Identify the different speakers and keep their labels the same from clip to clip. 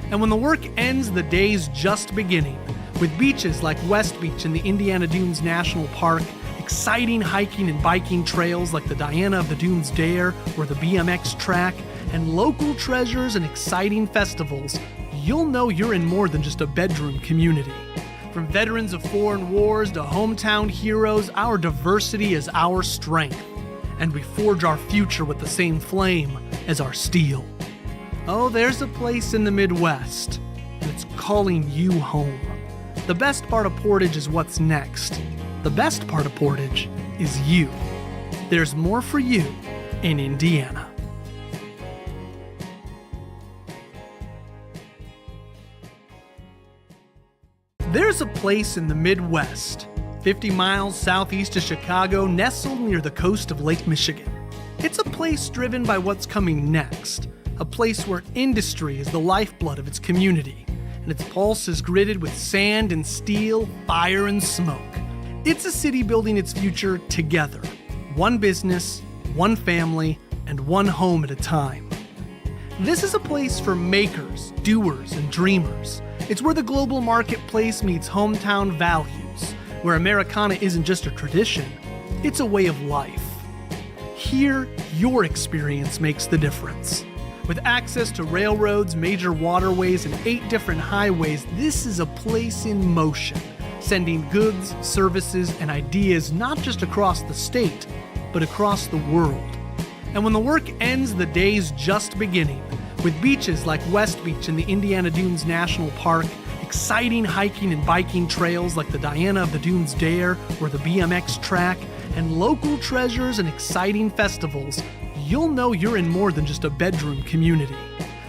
Speaker 1: And when the work ends, the day's just beginning. With beaches like West Beach in the Indiana Dunes National Park, exciting hiking and biking trails like the Diana of the Dunes Dare or the BMX track, and local treasures and exciting festivals, you'll know you're in more than just a bedroom community. From veterans of foreign wars to hometown heroes, our diversity is our strength. And we forge our future with the same flame as our steel. Oh, there's a place in the Midwest, and it's calling you home. The best part of Portage is what's next. The best part of Portage is you. There's more for you in Indiana. There's a place in the Midwest, 50 miles southeast of Chicago, nestled near the coast of Lake Michigan. It's a place driven by what's coming next, a place where industry is the lifeblood of its community, and its pulse is gritted with sand and steel, fire and smoke. It's a city building its future together, one business, one family, and one home at a time. This is a place for makers, doers, and dreamers. It's where the global marketplace meets hometown values, where Americana isn't just a tradition, it's a way of life. Here, your experience makes the difference. With access to railroads, major waterways, and 8 different highways, this is a place in motion, sending goods, services, and ideas not just across the state, but across the world. And when the work ends, the day's just beginning. With beaches like West Beach in the Indiana Dunes National Park, exciting hiking and biking trails like the Diana of the Dunes Dare or the BMX track, and local treasures and exciting festivals, you'll know you're in more than just a bedroom community.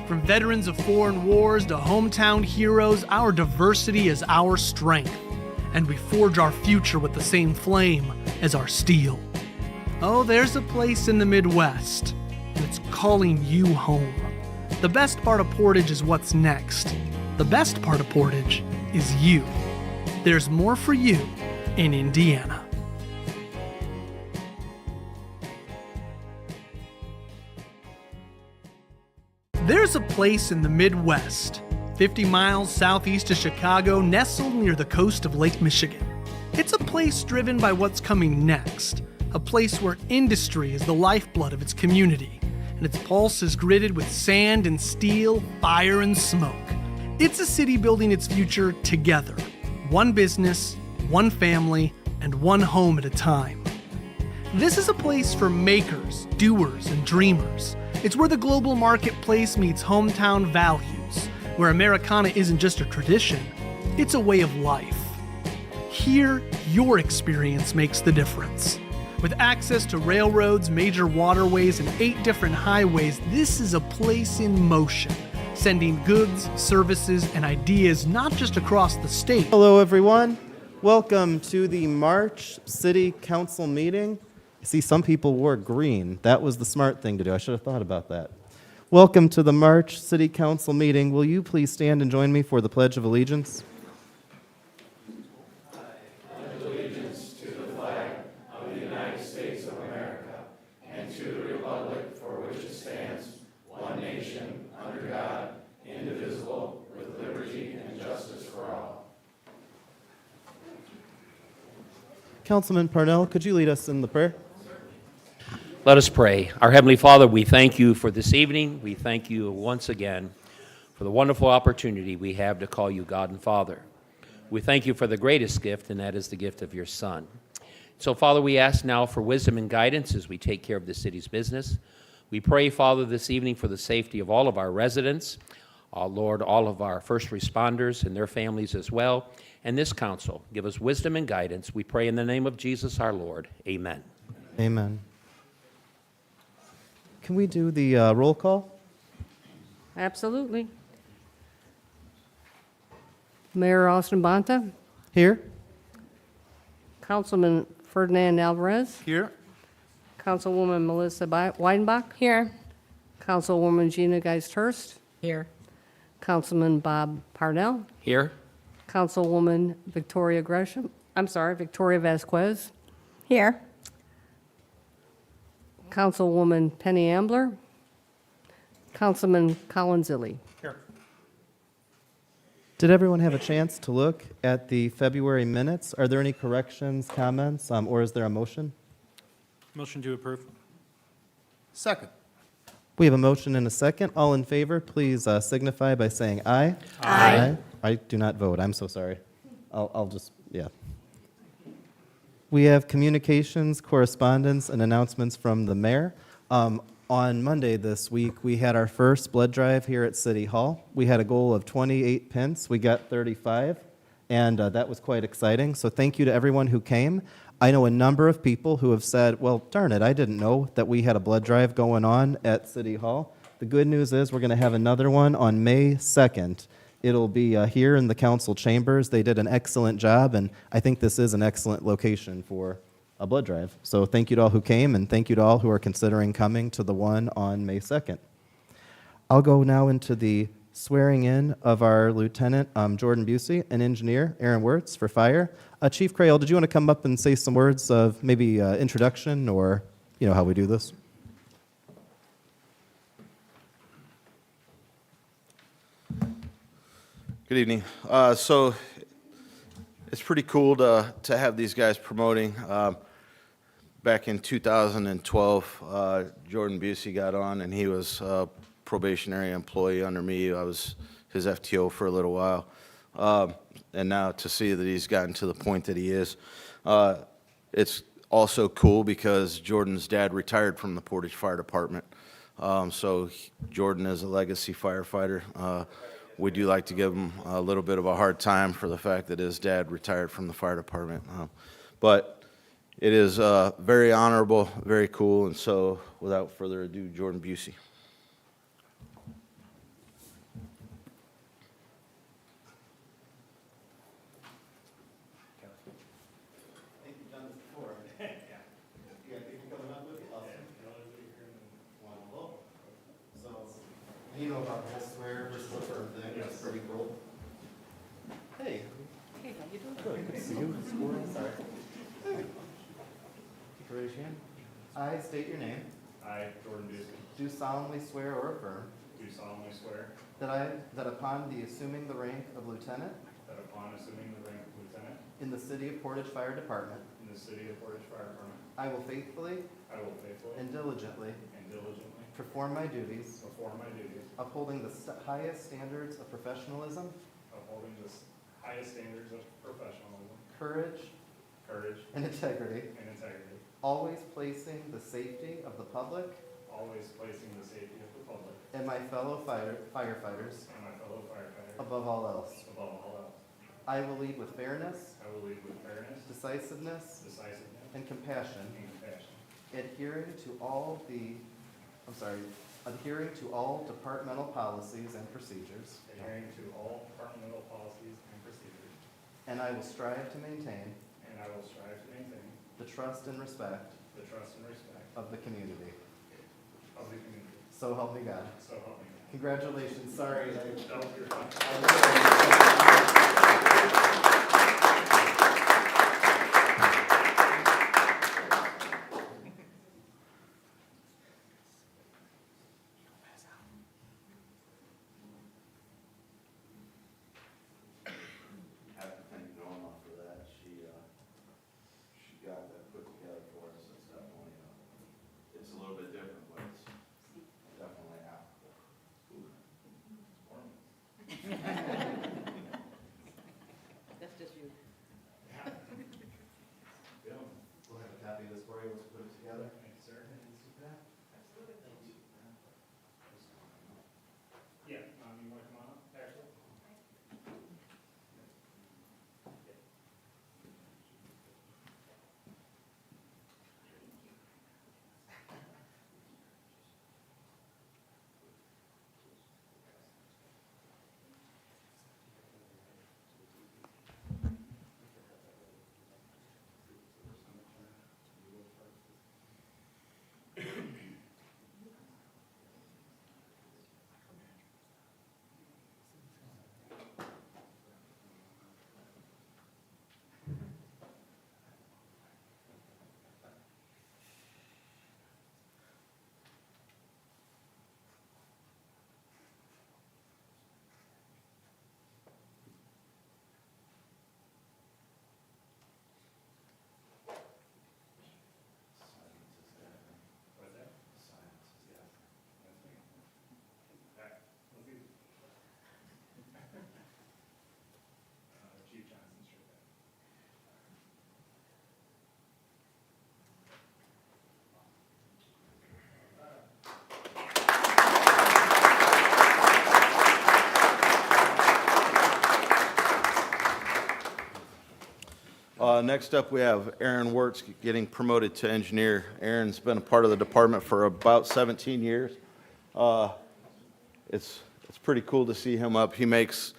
Speaker 1: From veterans of foreign wars to hometown heroes, our diversity is our strength. And we forge our future with the same flame as our steel. Oh, there's a place in the Midwest, and it's calling you home. The best part of Portage is what's next. The best part of Portage is you. There's more for you in Indiana. There's a place in the Midwest, 50 miles southeast of Chicago, nestled near the coast of Lake Michigan. It's a place driven by what's coming next, a place where industry is the lifeblood of its community, and its pulse is gritted with sand and steel, fire and smoke. It's a city building its future together, one business, one family, and one home at a time. This is a place for makers, doers, and dreamers. It's where the global marketplace meets hometown values, where Americana isn't just a tradition, it's a way of life. Here, your experience makes the difference. With access to railroads, major waterways, and 8 different highways, this is a place in motion, sending goods, services, and ideas not just across the state.
Speaker 2: Hello, everyone. Welcome to the March City Council meeting. I see some people wore green. That was the smart thing to do. I should have thought about that. Welcome to the March City Council meeting. Will you please stand and join me for the Pledge of Allegiance? Councilman Parnell, could you lead us in the prayer?
Speaker 3: Let us pray. Our Heavenly Father, we thank you for this evening. We thank you once again for the wonderful opportunity we have to call you God and Father. We thank you for the greatest gift, and that is the gift of your Son. So, Father, we ask now for wisdom and guidance as we take care of the city's business. We pray, Father, this evening for the safety of all of our residents, Lord, all of our first responders and their families as well, and this council. Give us wisdom and guidance. We pray in the name of Jesus our Lord. Amen.
Speaker 2: Amen. Can we do the roll call?
Speaker 4: Absolutely. Mayor Austin Bonta,
Speaker 2: Here.
Speaker 4: Councilman Ferdinand Alvarez,
Speaker 2: Here.
Speaker 4: Councilwoman Melissa Weidenbach,
Speaker 5: Here.
Speaker 4: Councilwoman Gina Geist-Hurst,
Speaker 5: Here.
Speaker 4: Councilman Bob Parnell,
Speaker 3: Here?
Speaker 4: Councilwoman Victoria Vasquez,
Speaker 5: Here.
Speaker 4: Councilwoman Penny Ambler, Councilman Colin Zilli.
Speaker 2: Here. Did everyone have a chance to look at the February minutes? Are there any corrections, comments, or is there a motion?
Speaker 5: Motion to approve.
Speaker 6: Second.
Speaker 2: We have a motion and a second. All in favor, please signify by saying aye.
Speaker 6: Aye.
Speaker 2: I do not vote. I'm so sorry. I'll just, yeah. We have communications, correspondence, and announcements from the mayor. On Monday this week, we had our first blood drive here at City Hall. We had a goal of 28 pence. We got 35, and that was quite exciting. So thank you to everyone who came. I know a number of people who have said, well, darn it, I didn't know that we had a blood drive going on at City Hall. The good news is we're going to have another one on May 2nd. It'll be here in the council chambers. They did an excellent job, and I think this is an excellent location for a blood drive. So thank you to all who came, and thank you to all who are considering coming to the one on May 2nd. I'll go now into the swearing in of our Lieutenant Jordan Busey and Engineer Aaron Wirtz for fire. Chief Crail, did you want to come up and say some words of maybe introduction or, how we do this?
Speaker 6: Good evening. So it's pretty cool to have these guys promoting. Back in 2012, Jordan Busey got on, and he was a probationary employee under me. I was his FTO for a little while. And now to see that he's gotten to the point that he is, it's also cool because Jordan's dad retired from the Portage Fire Department. Jordan is a legacy firefighter. We do like to give him a little bit of a hard time for the fact that his dad retired from the fire department. But it is very honorable, very cool, and so without further ado, Jordan Busey.
Speaker 2: You know about the whole swear versus affirm thing. That's pretty cool. Hey.
Speaker 4: Hey, how you doing?
Speaker 2: Good to see you. Sorry. Raise your hand. I state your name.
Speaker 7: I, Jordan Busey,
Speaker 2: Do solemnly swear or affirm
Speaker 7: do solemnly swear
Speaker 2: that upon the assuming the rank of lieutenant
Speaker 7: that upon assuming the rank of lieutenant
Speaker 2: in the City of Portage Fire Department,
Speaker 7: in the City of Portage Fire Department,
Speaker 2: I will faithfully
Speaker 7: I will faithfully
Speaker 2: and diligently
Speaker 7: and diligently
Speaker 2: perform my duties,
Speaker 7: perform my duties,
Speaker 2: upholding the highest standards of professionalism,
Speaker 7: upholding the highest standards of professionalism,
Speaker 2: courage,
Speaker 7: courage,
Speaker 2: and integrity,
Speaker 7: and integrity,
Speaker 2: always placing the safety of the public
Speaker 7: always placing the safety of the public
Speaker 2: and my fellow firefighters
Speaker 7: and my fellow firefighters
Speaker 2: above all else.
Speaker 7: above all else.
Speaker 2: I will lead with fairness,
Speaker 7: I will lead with fairness,
Speaker 2: decisiveness,
Speaker 7: decisiveness,
Speaker 2: and compassion,
Speaker 7: and compassion,
Speaker 2: adhering to all departmental policies and procedures,
Speaker 7: adhering to all departmental policies and procedures,
Speaker 2: and I will strive to maintain
Speaker 7: and I will strive to maintain
Speaker 2: the trust and respect
Speaker 7: the trust and respect
Speaker 2: of the community.
Speaker 7: of the community.
Speaker 2: So help me God.
Speaker 7: So help me God.
Speaker 2: Congratulations. Sorry.
Speaker 7: No, you're fine.
Speaker 6: Have to thank Norma for that. She got that put together for us. It's definitely, it's a little bit different, but it's definitely applicable. Next up, we have Aaron Wertz getting promoted to engineer. Aaron's been a part of the department for about 17 years. It's pretty cool to see him up. He makes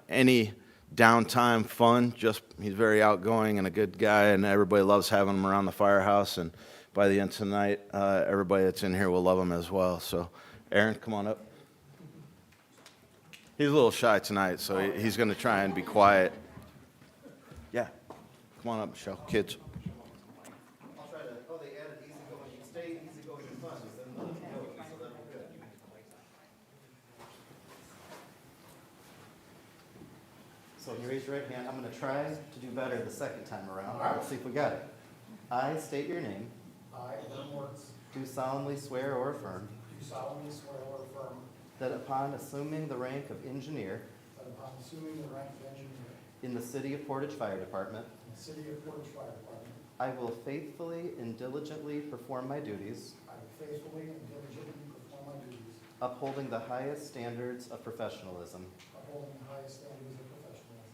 Speaker 6: any downtime fun. He's very outgoing and a good guy, and everybody loves having him around the firehouse. And by the end of tonight, everybody that's in here will love him as well. So, Aaron, come on up. He's a little shy tonight, so he's going to try and be quiet. Yeah, come on up, Michelle. Kids.
Speaker 2: I'll try to, they added easygoing, stay easygoing and fun, so that'll be good. So you raise your right hand, I'm gonna try to do better the second time around. Let's see if we got it. I state your name,
Speaker 8: I, Aaron Wertz,
Speaker 2: do solemnly swear or affirm
Speaker 8: do solemnly swear or affirm
Speaker 2: that upon assuming the rank of engineer
Speaker 8: that upon assuming the rank of engineer
Speaker 2: in the City of Portage Fire Department,
Speaker 8: in the City of Portage Fire Department,
Speaker 2: I will faithfully and diligently perform my duties,
Speaker 8: I will faithfully and diligently perform my duties,
Speaker 2: upholding the highest standards of professionalism,
Speaker 8: upholding the highest standards of professionalism,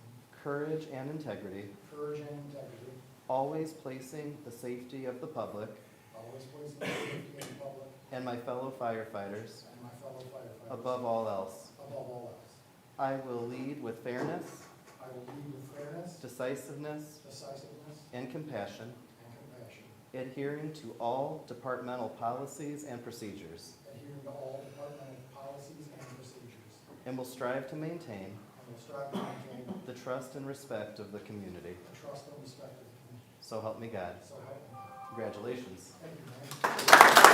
Speaker 2: courage, and integrity,
Speaker 8: courage, and integrity,
Speaker 2: always placing the safety of the public
Speaker 8: always placing the safety of the public
Speaker 2: and my fellow firefighters
Speaker 8: and my fellow firefighters
Speaker 2: above all else.
Speaker 8: above all else.
Speaker 2: I will lead with fairness,
Speaker 8: I will lead with fairness,
Speaker 2: decisiveness,
Speaker 8: decisiveness,
Speaker 2: and compassion,
Speaker 8: and compassion,
Speaker 2: adhering to all departmental policies and procedures,
Speaker 8: adhering to all departmental policies and procedures,
Speaker 2: and will strive to maintain
Speaker 8: and will strive to maintain
Speaker 2: the trust and respect of the community.
Speaker 8: the trust and respect of the community.
Speaker 2: So help me God.
Speaker 8: So help me.
Speaker 2: Congratulations.
Speaker 8: Thank you, man.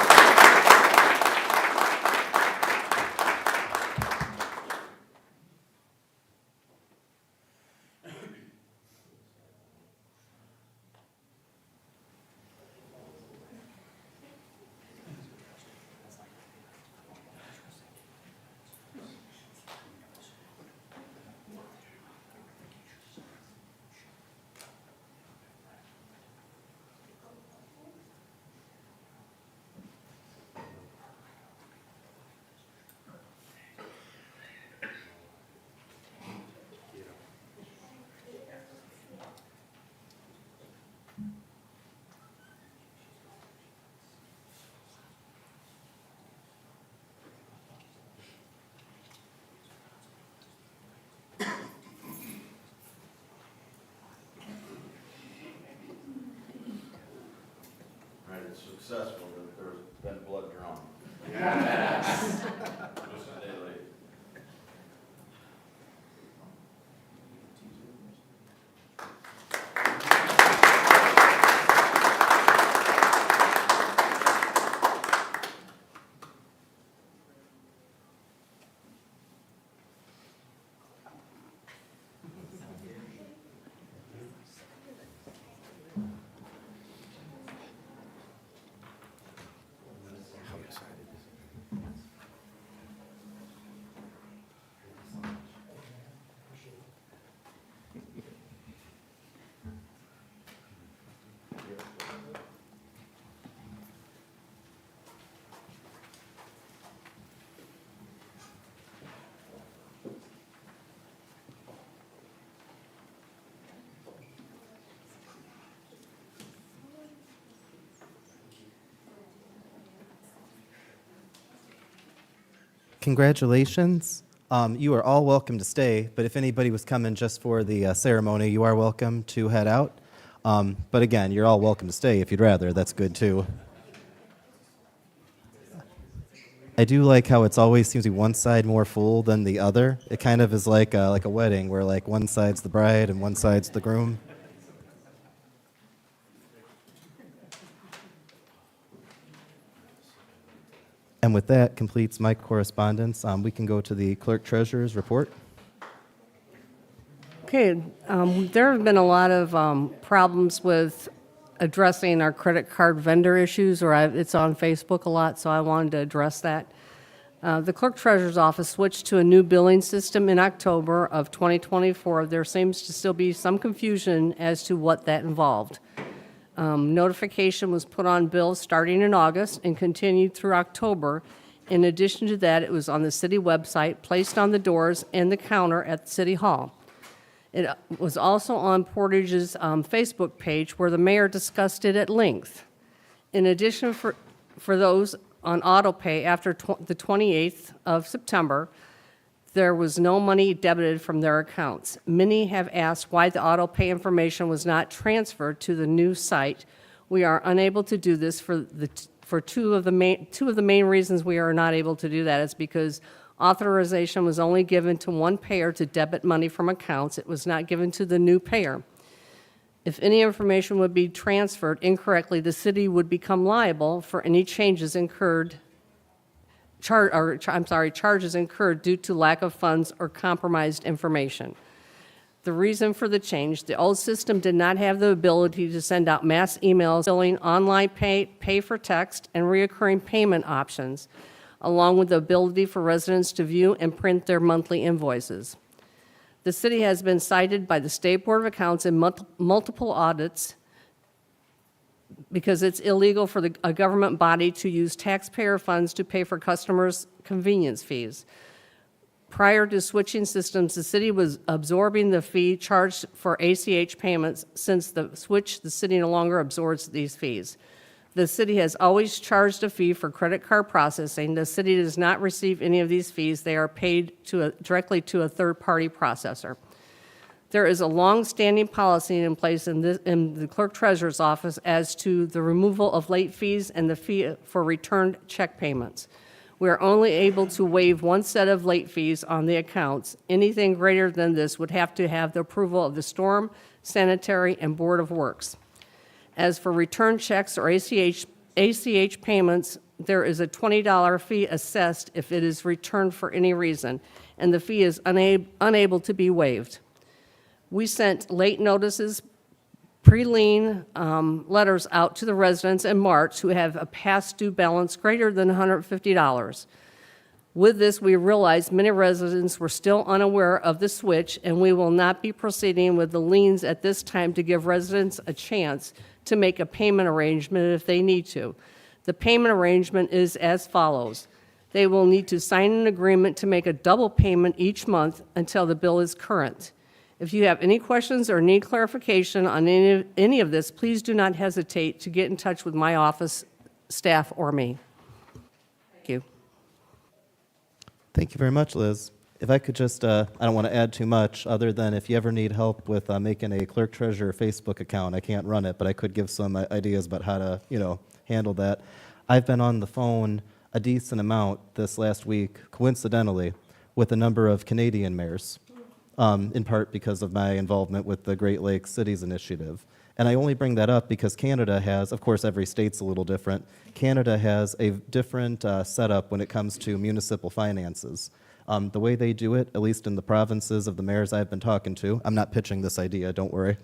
Speaker 6: Right, it's successful that there's been blood drawn. Just a day late.
Speaker 2: Congratulations. You are all welcome to stay, but if anybody was coming just for the ceremony, you are welcome to head out. But again, you're all welcome to stay if you'd rather. That's good too. I do like how it's always seems to be one side more full than the other. It kind of is like a wedding where like one side's the bride and one side's the groom. And with that completes my correspondence. We can go to the clerk treasurer's report.
Speaker 4: Okay, there have been a lot of problems with addressing our credit card vendor issues, it's on Facebook a lot, so I wanted to address that. The clerk treasurer's office switched to a new billing system in October of 2024. There seems to still be some confusion as to what that involved. Notification was put on bills starting in August and continued through October. In addition to that, it was on the city website, placed on the doors and the counter at City Hall. It was also on Portage's Facebook page where the mayor discussed it at length. In addition, for those on auto pay after the 28th of September, there was no money debited from their accounts. Many have asked why the auto pay information was not transferred to the new site. We are unable to do this for two of the main reasons we are not able to do that is because authorization was only given to one payer to debit money from accounts. It was not given to the new payer. If any information would be transferred incorrectly, the city would become liable for any changes incurred, charges incurred due to lack of funds or compromised information. The reason for the change, the old system did not have the ability to send out mass emails, billing, online pay for text, and reoccurring payment options, along with the ability for residents to view and print their monthly invoices. The city has been cited by the State Board of Accounts in multiple audits because it's illegal for a government body to use taxpayer funds to pay for customers' convenience fees. Prior to switching systems, the city was absorbing the fee charged for ACH payments. Since the switch, the city no longer absorbs these fees. The city has always charged a fee for credit card processing. The city does not receive any of these fees. They are paid directly to a third-party processor. There is a long-standing policy in place in the clerk treasurer's office as to the removal of late fees and the fee for returned check payments. We are only able to waive one set of late fees on the accounts. Anything greater than this would have to have the approval of the Storm, Sanitary, and Board of Works. As for return checks or ACH payments, there is a $20 fee assessed if it is returned for any reason, and the fee is unable to be waived. We sent late notices, pre-lien letters out to the residents in March who have a past due balance greater than $150. With this, we realized many residents were still unaware of the switch, and we will not be proceeding with the liens at this time to give residents a chance to make a payment arrangement if they need to. The payment arrangement is as follows. They will need to sign an agreement to make a double payment each month until the bill is current. If you have any questions or need clarification on any of this, please do not hesitate to get in touch with my office, staff, or me. Thank you.
Speaker 2: Thank you very much, Liz. If I could just, I don't want to add too much, other than if you ever need help with making a clerk treasurer Facebook account, I can't run it, but I could give some ideas about how to, handle that. I've been on the phone a decent amount this last week, coincidentally, with a number of Canadian mayors, in part because of my involvement with the Great Lakes Cities Initiative. And I only bring that up because Canada has, of course, every state's a little different. Canada has a different setup when it comes to municipal finances. The way they do it, at least in the provinces of the mayors I've been talking to, I'm not pitching this idea, don't worry.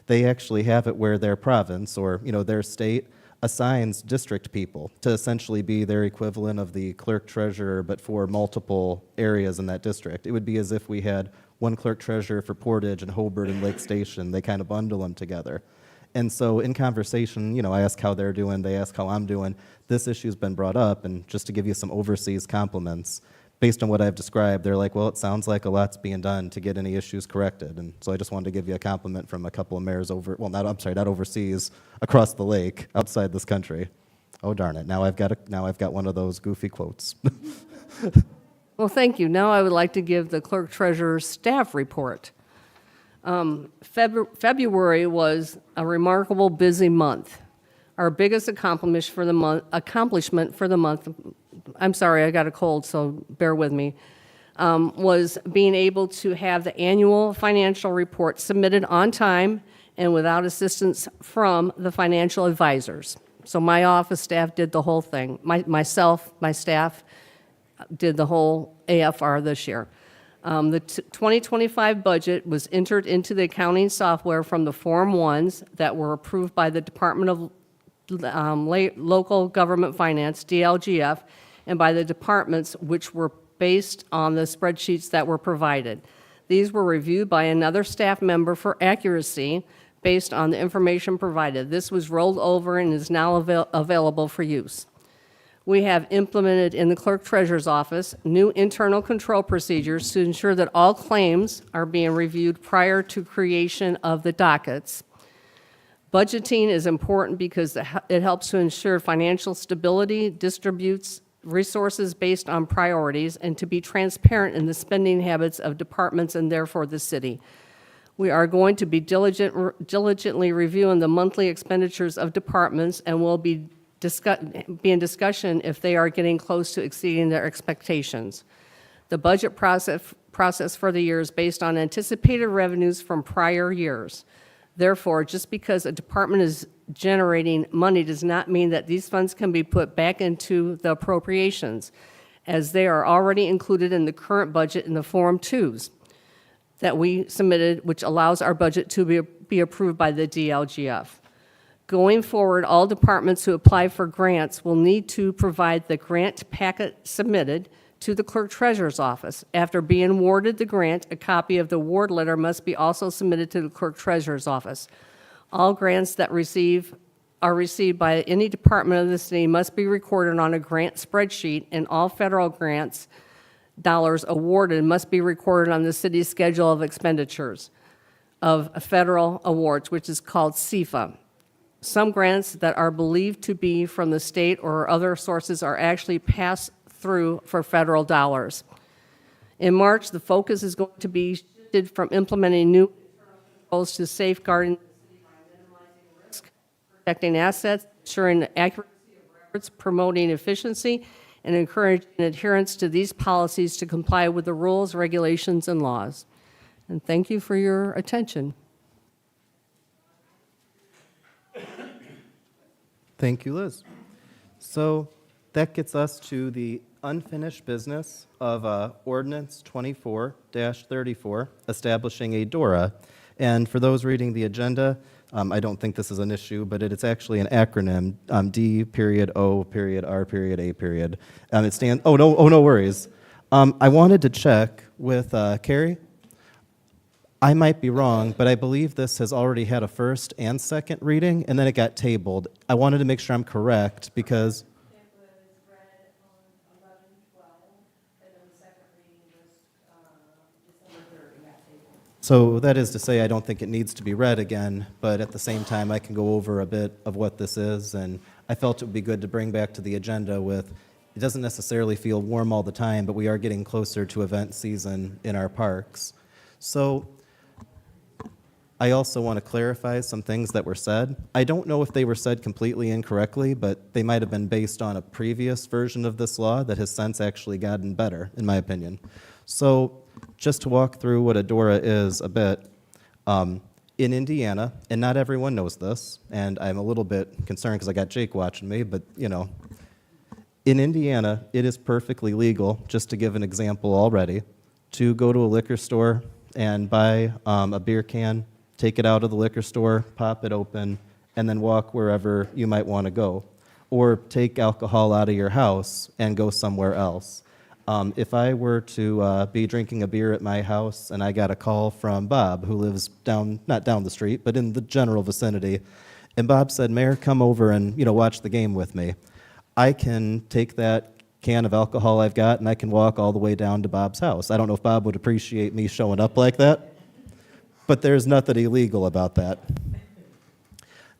Speaker 2: They actually have it where their province or their state assigns district people to essentially be their equivalent of the clerk treasurer, but for multiple areas in that district. It would be as if we had one clerk treasurer for Portage and Hobart and Lake Station. They kind of bundle them together. And so in conversation, I ask how they're doing, they ask how I'm doing. This issue's been brought up, and just to give you some overseas compliments, based on what I've described, they're like, well, it sounds like a lot's being done to get any issues corrected. And so I just wanted to give you a compliment from a couple of mayors not overseas, across the lake, outside this country. Oh, darn it. Now I've got one of those goofy quotes.
Speaker 4: Well, thank you. Now I would like to give the clerk treasurer's staff report. February was a remarkable busy month. Our biggest accomplishment for the month, I'm sorry, I got a cold, so bear with me, was being able to have the annual financial report submitted on time and without assistance from the financial advisors. So my office staff did the whole thing. My staff did the whole AFR this year. The 2025 budget was entered into the accounting software from the Form 1s that were approved by the Department of Local Government Finance, DLGF, and by the departments, which were based on the spreadsheets that were provided. These were reviewed by another staff member for accuracy based on the information provided. This was rolled over and is now available for use. We have implemented in the clerk treasurer's office new internal control procedures to ensure that all claims are being reviewed prior to creation of the dockets. Budgeting is important because it helps to ensure financial stability, distributes resources based on priorities, and to be transparent in the spending habits of departments and therefore the city. We are going to be diligently reviewing the monthly expenditures of departments and will be in discussion if they are getting close to exceeding their expectations. The budget process for the year is based on anticipated revenues from prior years. Therefore, just because a department is generating money does not mean that these funds can be put back into the appropriations, as they are already included in the current budget in the Form 2s that we submitted, which allows our budget to be approved by the DLGF. Going forward, all departments who apply for grants will need to provide the grant packet submitted to the clerk treasurer's office. After being awarded the grant, a copy of the award letter must be also submitted to the clerk treasurer's office. All grants that are received by any department of the city must be recorded on a grant spreadsheet, and all federal grants dollars awarded must be recorded on the city's schedule of expenditures of federal awards, which is called CFA. Some grants that are believed to be from the state or other sources are actually passed through for federal dollars. In March, the focus is going to be shifted from implementing new controls to safeguarding the city by minimizing risk, protecting assets, ensuring the accuracy of records, promoting efficiency, and encouraging adherence to these policies to comply with the rules, regulations, and laws. And thank you for your attention.
Speaker 2: Thank you, Liz. So that gets us to the unfinished business of Ordinance 24-34, establishing a DORA. And for those reading the agenda, I don't think this is an issue, but it's actually an acronym, D.O.R.A. It stands, no worries. I wanted to check with Carrie. I might be wrong, but I believe this has already had a first and second reading, and then it got tabled. I wanted to make sure I'm correct because...
Speaker 4: It was read on 11/12, and then the second reading was December 3rd, and got tabled.
Speaker 2: So that is to say, I don't think it needs to be read again, but at the same time, I can go over a bit of what this is, and I felt it would be good to bring back to the agenda with, it doesn't necessarily feel warm all the time, but we are getting closer to event season in our parks. So I also want to clarify some things that were said. I don't know if they were said completely incorrectly, but they might have been based on a previous version of this law that has since actually gotten better, in my opinion. So just to walk through what a DORA is a bit, in Indiana, and not everyone knows this, and I'm a little bit concerned because I got Jake watching me, but in Indiana, it is perfectly legal, just to give an example already, to go to a liquor store and buy a beer can, take it out of the liquor store, pop it open, and then walk wherever you might want to go. Or take alcohol out of your house and go somewhere else. If I were to be drinking a beer at my house and I got a call from Bob, who lives not down the street, but in the general vicinity, and Bob said, Mayor, come over and watch the game with me, I can take that can of alcohol I've got and I can walk all the way down to Bob's house. I don't know if Bob would appreciate me showing up like that, but there's nothing illegal about that.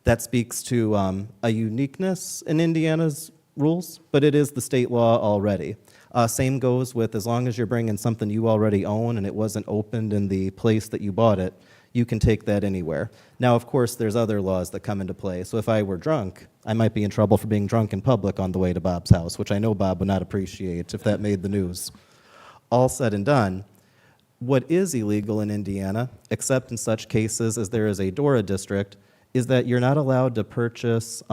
Speaker 2: That speaks to a uniqueness in Indiana's rules, but it is the state law already. Same goes with as long as you're bringing something you already own and it wasn't opened in the place that you bought it, you can take that anywhere. Now, of course, there's other laws that come into play. So if I were drunk, I might be in trouble for being drunk in public on the way to Bob's house, which I know Bob would not appreciate if that made the news. All said and done, what is illegal in Indiana, except in such cases as there is a DORA district, is that you're not allowed to purchase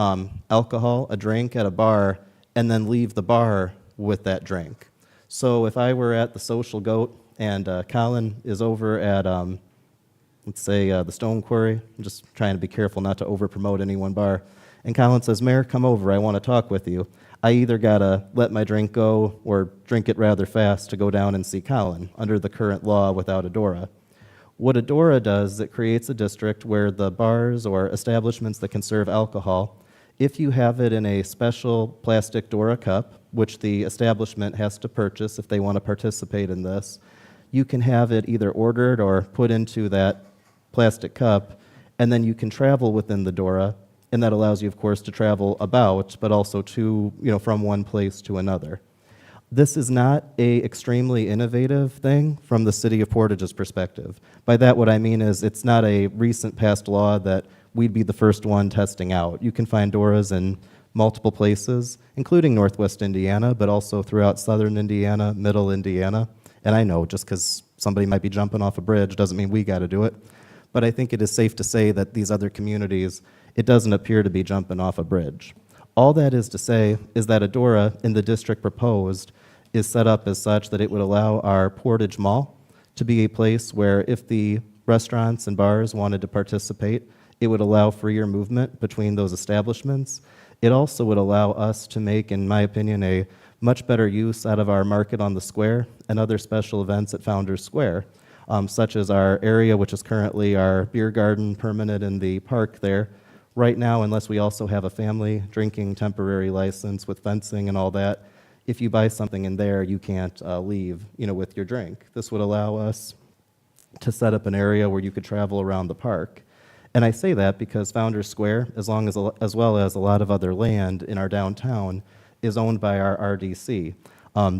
Speaker 2: alcohol, a drink at a bar, and then leave the bar with that drink. So if I were at the Social Goat and Colin is over at, let's say, the Stone Quarry, I'm just trying to be careful not to over-promote any one bar, and Colin says, Mayor, come over, I want to talk with you. I either got to let my drink go or drink it rather fast to go down and see Colin under the current law without a DORA. What a DORA does is it creates a district where the bars or establishments that can serve alcohol, If you have it in a special plastic Dora cup, which the establishment has to purchase if they want to participate in this, you can have it either ordered or put into that plastic cup, and then you can travel within the Dora, and that allows you, of course, to travel about, but also to, from one place to another. This is not a extremely innovative thing from the city of Portage's perspective. By that, what I mean is it's not a recent passed law that we'd be the first one testing out. You can find Doras in multiple places, including Northwest Indiana, but also throughout Southern Indiana, Middle Indiana. And I know just because somebody might be jumping off a bridge doesn't mean we got to do it. But I think it is safe to say that these other communities, it doesn't appear to be jumping off a bridge. All that is to say is that a Dora in the district proposed is set up as such that it would allow our Portage Mall to be a place where if the restaurants and bars wanted to participate, it would allow freer movement between those establishments. It also would allow us to make, in my opinion, a much better use out of our market on the square and other special events at Founders Square, such as our area, which is currently our beer garden permanent in the park there. Right now, unless we also have a family drinking temporary license with fencing and all that, if you buy something in there, you can't leave, with your drink. This would allow us to set up an area where you could travel around the park. And I say that because Founders Square, as well as a lot of other land in our downtown, is owned by our RDC.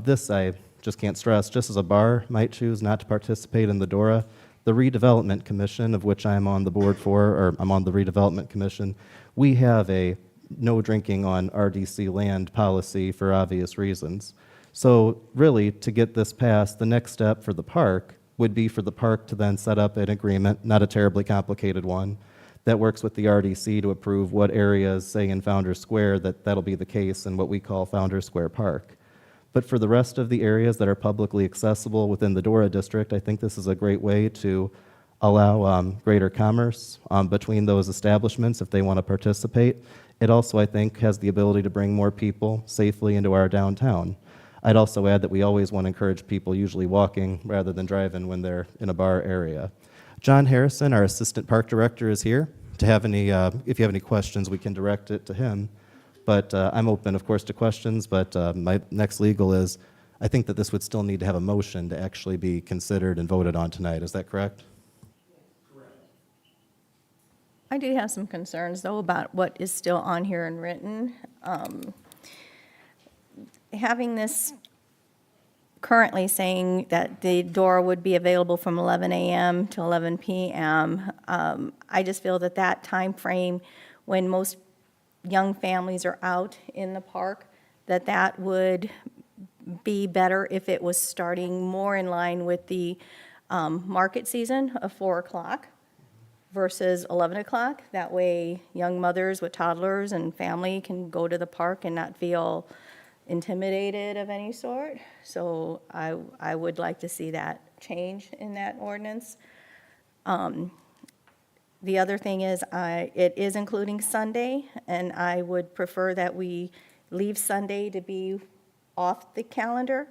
Speaker 2: This, I just can't stress, just as a bar might choose not to participate in the Dora, the Redevelopment Commission, of which I'm on the board for, or I'm on the Redevelopment Commission, we have a no drinking on RDC land policy for obvious reasons. So really, to get this passed, the next step for the park would be for the park to then set up an agreement, not a terribly complicated one, that works with the RDC to approve what areas, say in Founders Square, that'll be the case in what we call Founders Square Park. But for the rest of the areas that are publicly accessible within the Dora district, I think this is a great way to allow greater commerce between those establishments if they want to participate. It also, I think, has the ability to bring more people safely into our downtown. I'd also add that we always want to encourage people usually walking rather than driving when they're in a bar area. John Harrison, our Assistant Park Director, is here. To have any, if you have any questions, we can direct it to him. But I'm open, of course, to questions, but my next legal is, I think that this would still need to have a motion to actually be considered and voted on tonight. Is that correct?
Speaker 9: I do have some concerns, though, about what is still on here and written. Having this currently saying that the door would be available from 11 a.m. to 11 p.m., I just feel that that time frame, when most young families are out in the park, that would be better if it was starting more in line with the market season of 4 o'clock. Versus 11 o'clock. That way, young mothers with toddlers and family can go to the park and not feel intimidated of any sort. So I would like to see that change in that ordinance. The other thing is, it is including Sunday, and I would prefer that we leave Sunday to be off the calendar.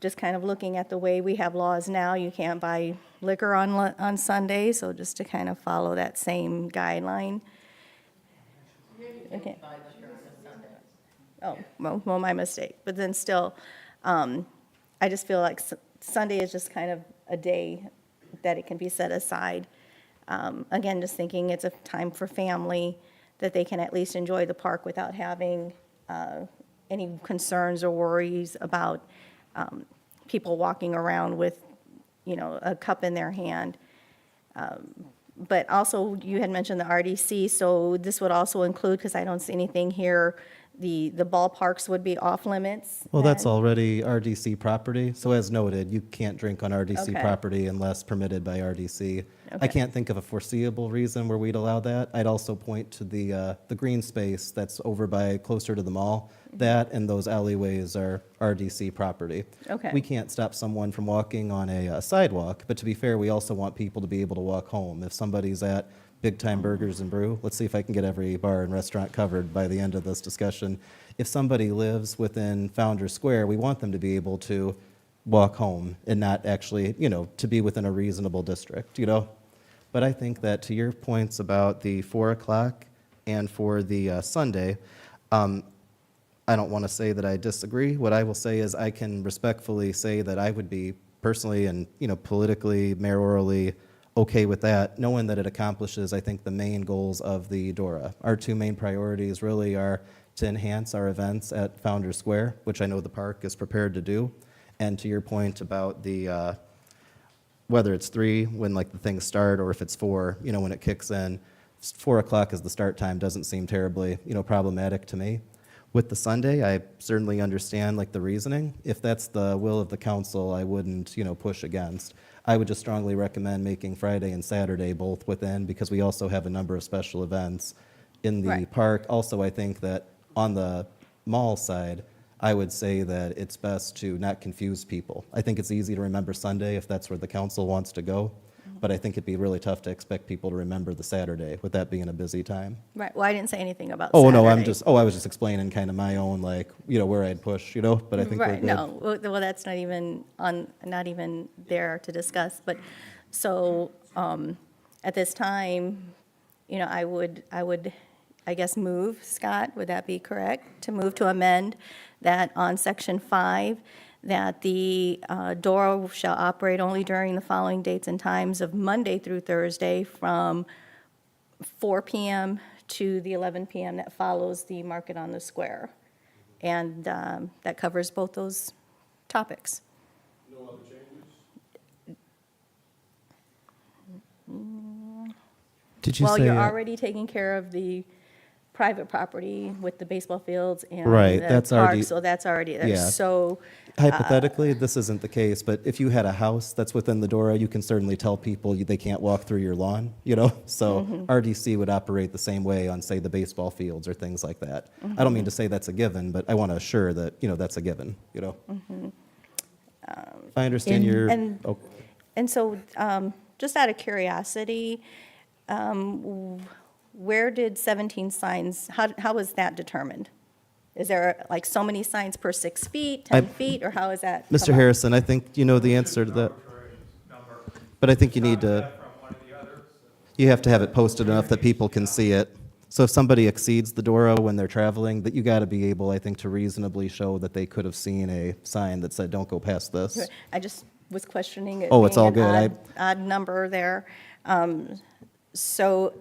Speaker 9: Just kind of looking at the way we have laws now, you can't buy liquor on Sunday, so just to kind of follow that same guideline. Okay. Oh, well, my mistake. But then still, I just feel like Sunday is just kind of a day that it can be set aside. Again, just thinking it's a time for family, that they can at least enjoy the park without having any concerns or worries about people walking around with, a cup in their hand. But also, you had mentioned the RDC, so this would also include, because I don't see anything here, the ballparks would be off limits.
Speaker 2: Well, that's
Speaker 9: then?
Speaker 2: already RDC property. So as noted, you can't drink on RDC
Speaker 9: Okay.
Speaker 2: property unless permitted by RDC. I
Speaker 9: Okay.
Speaker 2: can't think of a foreseeable reason where we'd allow that. I'd also point to the green space that's over by closer to the mall. That and those alleyways are RDC property.
Speaker 9: Okay.
Speaker 2: We can't stop someone from walking on a sidewalk, but to be fair, we also want people to be able to walk home. If somebody's at Big Time Burgers and Brew, let's see if I can get every bar and restaurant covered by the end of this discussion. If somebody lives within Founders Square, we want them to be able to walk home and not actually, to be within a reasonable district, But I think that to your points about the 4 o'clock And for the Sunday, I don't want to say that I disagree. What I will say is I can respectfully say that I would be personally and, politically, mayorally okay with that, knowing that it accomplishes, I think, the main goals of the DORA. Our two main priorities really are to enhance our events at Founders Square, which I know the park is prepared to do. And to your point about the, whether it's 3 when like the things start or if it's 4, when it kicks in, 4 o'clock as the start time doesn't seem terribly, problematic to me. With the Sunday, I certainly understand like the reasoning. If that's the will of the council, I wouldn't, push against. I would just strongly recommend making Friday and Saturday both within, because we also have a number of special events in the
Speaker 9: Right.
Speaker 2: park. Also, I think that on the mall side, I would say that it's best to not confuse people. I think it's easy to remember Sunday if that's where the council wants to go, but I think it'd be really tough to expect people to remember the Saturday with that being a busy time.
Speaker 9: Right, well, I didn't say anything about
Speaker 2: Oh, no,
Speaker 9: Saturday.
Speaker 2: I was just explaining kind of my own, like, where I'd push, but I think we're
Speaker 9: Right,
Speaker 2: good.
Speaker 9: no, well, that's not even there to discuss, but, so, at this time, I would, I guess, move, Scott, would that be correct? To move to amend that on section 5, that the DORA shall operate only during the following dates and times of Monday through Thursday from 4 PM to the 11 PM that follows the market on the square. And that covers both those topics.
Speaker 6: No other changes?
Speaker 2: Did you
Speaker 9: Well,
Speaker 2: say?
Speaker 9: you're already taking care of the private property with the baseball fields and
Speaker 2: Right,
Speaker 9: the
Speaker 2: that's
Speaker 9: park,
Speaker 2: already-
Speaker 9: so that's already there.
Speaker 2: Yeah.
Speaker 9: So,
Speaker 2: Hypothetically, this isn't the case, but if you had a house that's within the DORA, you can certainly tell people they can't walk through your lawn, So RDC would operate the same way on, say, the baseball fields or things like that. I don't mean to say that's a given, but I want to assure that, that's a given, If I understand your.
Speaker 9: and-
Speaker 2: oh,
Speaker 9: and so, just out of curiosity, where did 17 signs, how was that determined? Is there like so many signs per 6 feet, 10 feet, or how is that?
Speaker 2: Mr.
Speaker 9: come up?
Speaker 2: Harrison, I think you know the answer to that. But I think you need to, you have to have it posted enough that people can see it. So if somebody exceeds the DORA when they're traveling, that you got to be able, I think, to reasonably show that they could have seen a sign that said, don't go past this.
Speaker 9: I just was questioning it.
Speaker 2: Oh, it's
Speaker 9: being
Speaker 2: all
Speaker 9: an
Speaker 2: good.
Speaker 9: Odd number there. So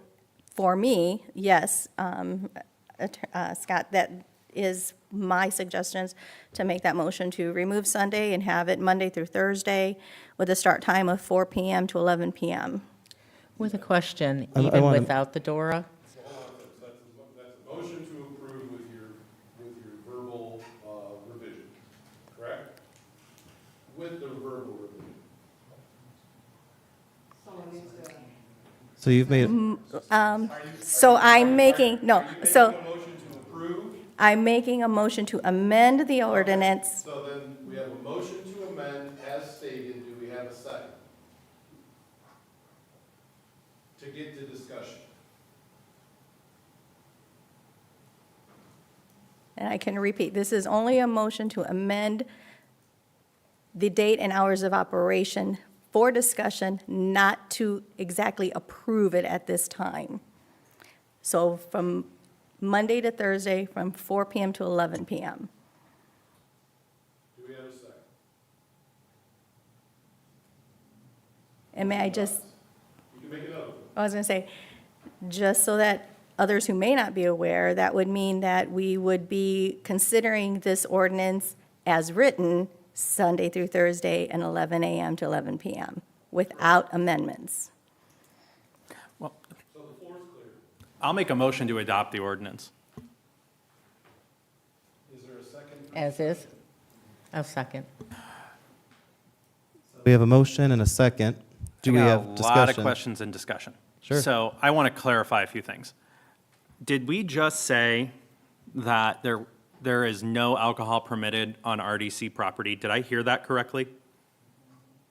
Speaker 9: for me, yes, Scott, that is my suggestions to make that motion to remove Sunday and have it Monday through Thursday with a start time of 4 PM to 11 PM.
Speaker 10: With a question,
Speaker 2: I
Speaker 10: even
Speaker 2: wanna-
Speaker 10: without the DORA?
Speaker 6: That's a motion to approve with your verbal revision, correct? With the verbal revision.
Speaker 2: So you've made,
Speaker 9: So I'm making, no, so
Speaker 6: A motion to approve,
Speaker 9: I'm making a motion to amend the ordinance.
Speaker 6: so then we have a motion to amend as stated. Do we have a second? To get to discussion.
Speaker 9: And I can repeat, this is only a motion to amend the date and hours of operation for discussion, not to exactly approve it at this time. So from Monday to Thursday, from 4 PM to 11 PM.
Speaker 6: Do we have a second?
Speaker 9: And may I just,
Speaker 6: You can make another one.
Speaker 9: I was going to say, just so that others who may not be aware, that would mean that we would be considering this ordinance as written Sunday through Thursday and 11 AM to 11 PM without amendments.
Speaker 5: Well, I'll make a motion to adopt the ordinance.
Speaker 6: Is there a second?
Speaker 10: As is? I'll second.
Speaker 2: we have a motion and a second. Do we
Speaker 5: I got
Speaker 2: have
Speaker 5: a lot of
Speaker 2: discussion?
Speaker 5: questions and discussion.
Speaker 2: Sure.
Speaker 5: So I want to clarify a few things. Did we just say that there is no alcohol permitted on RDC property? Did I hear that correctly?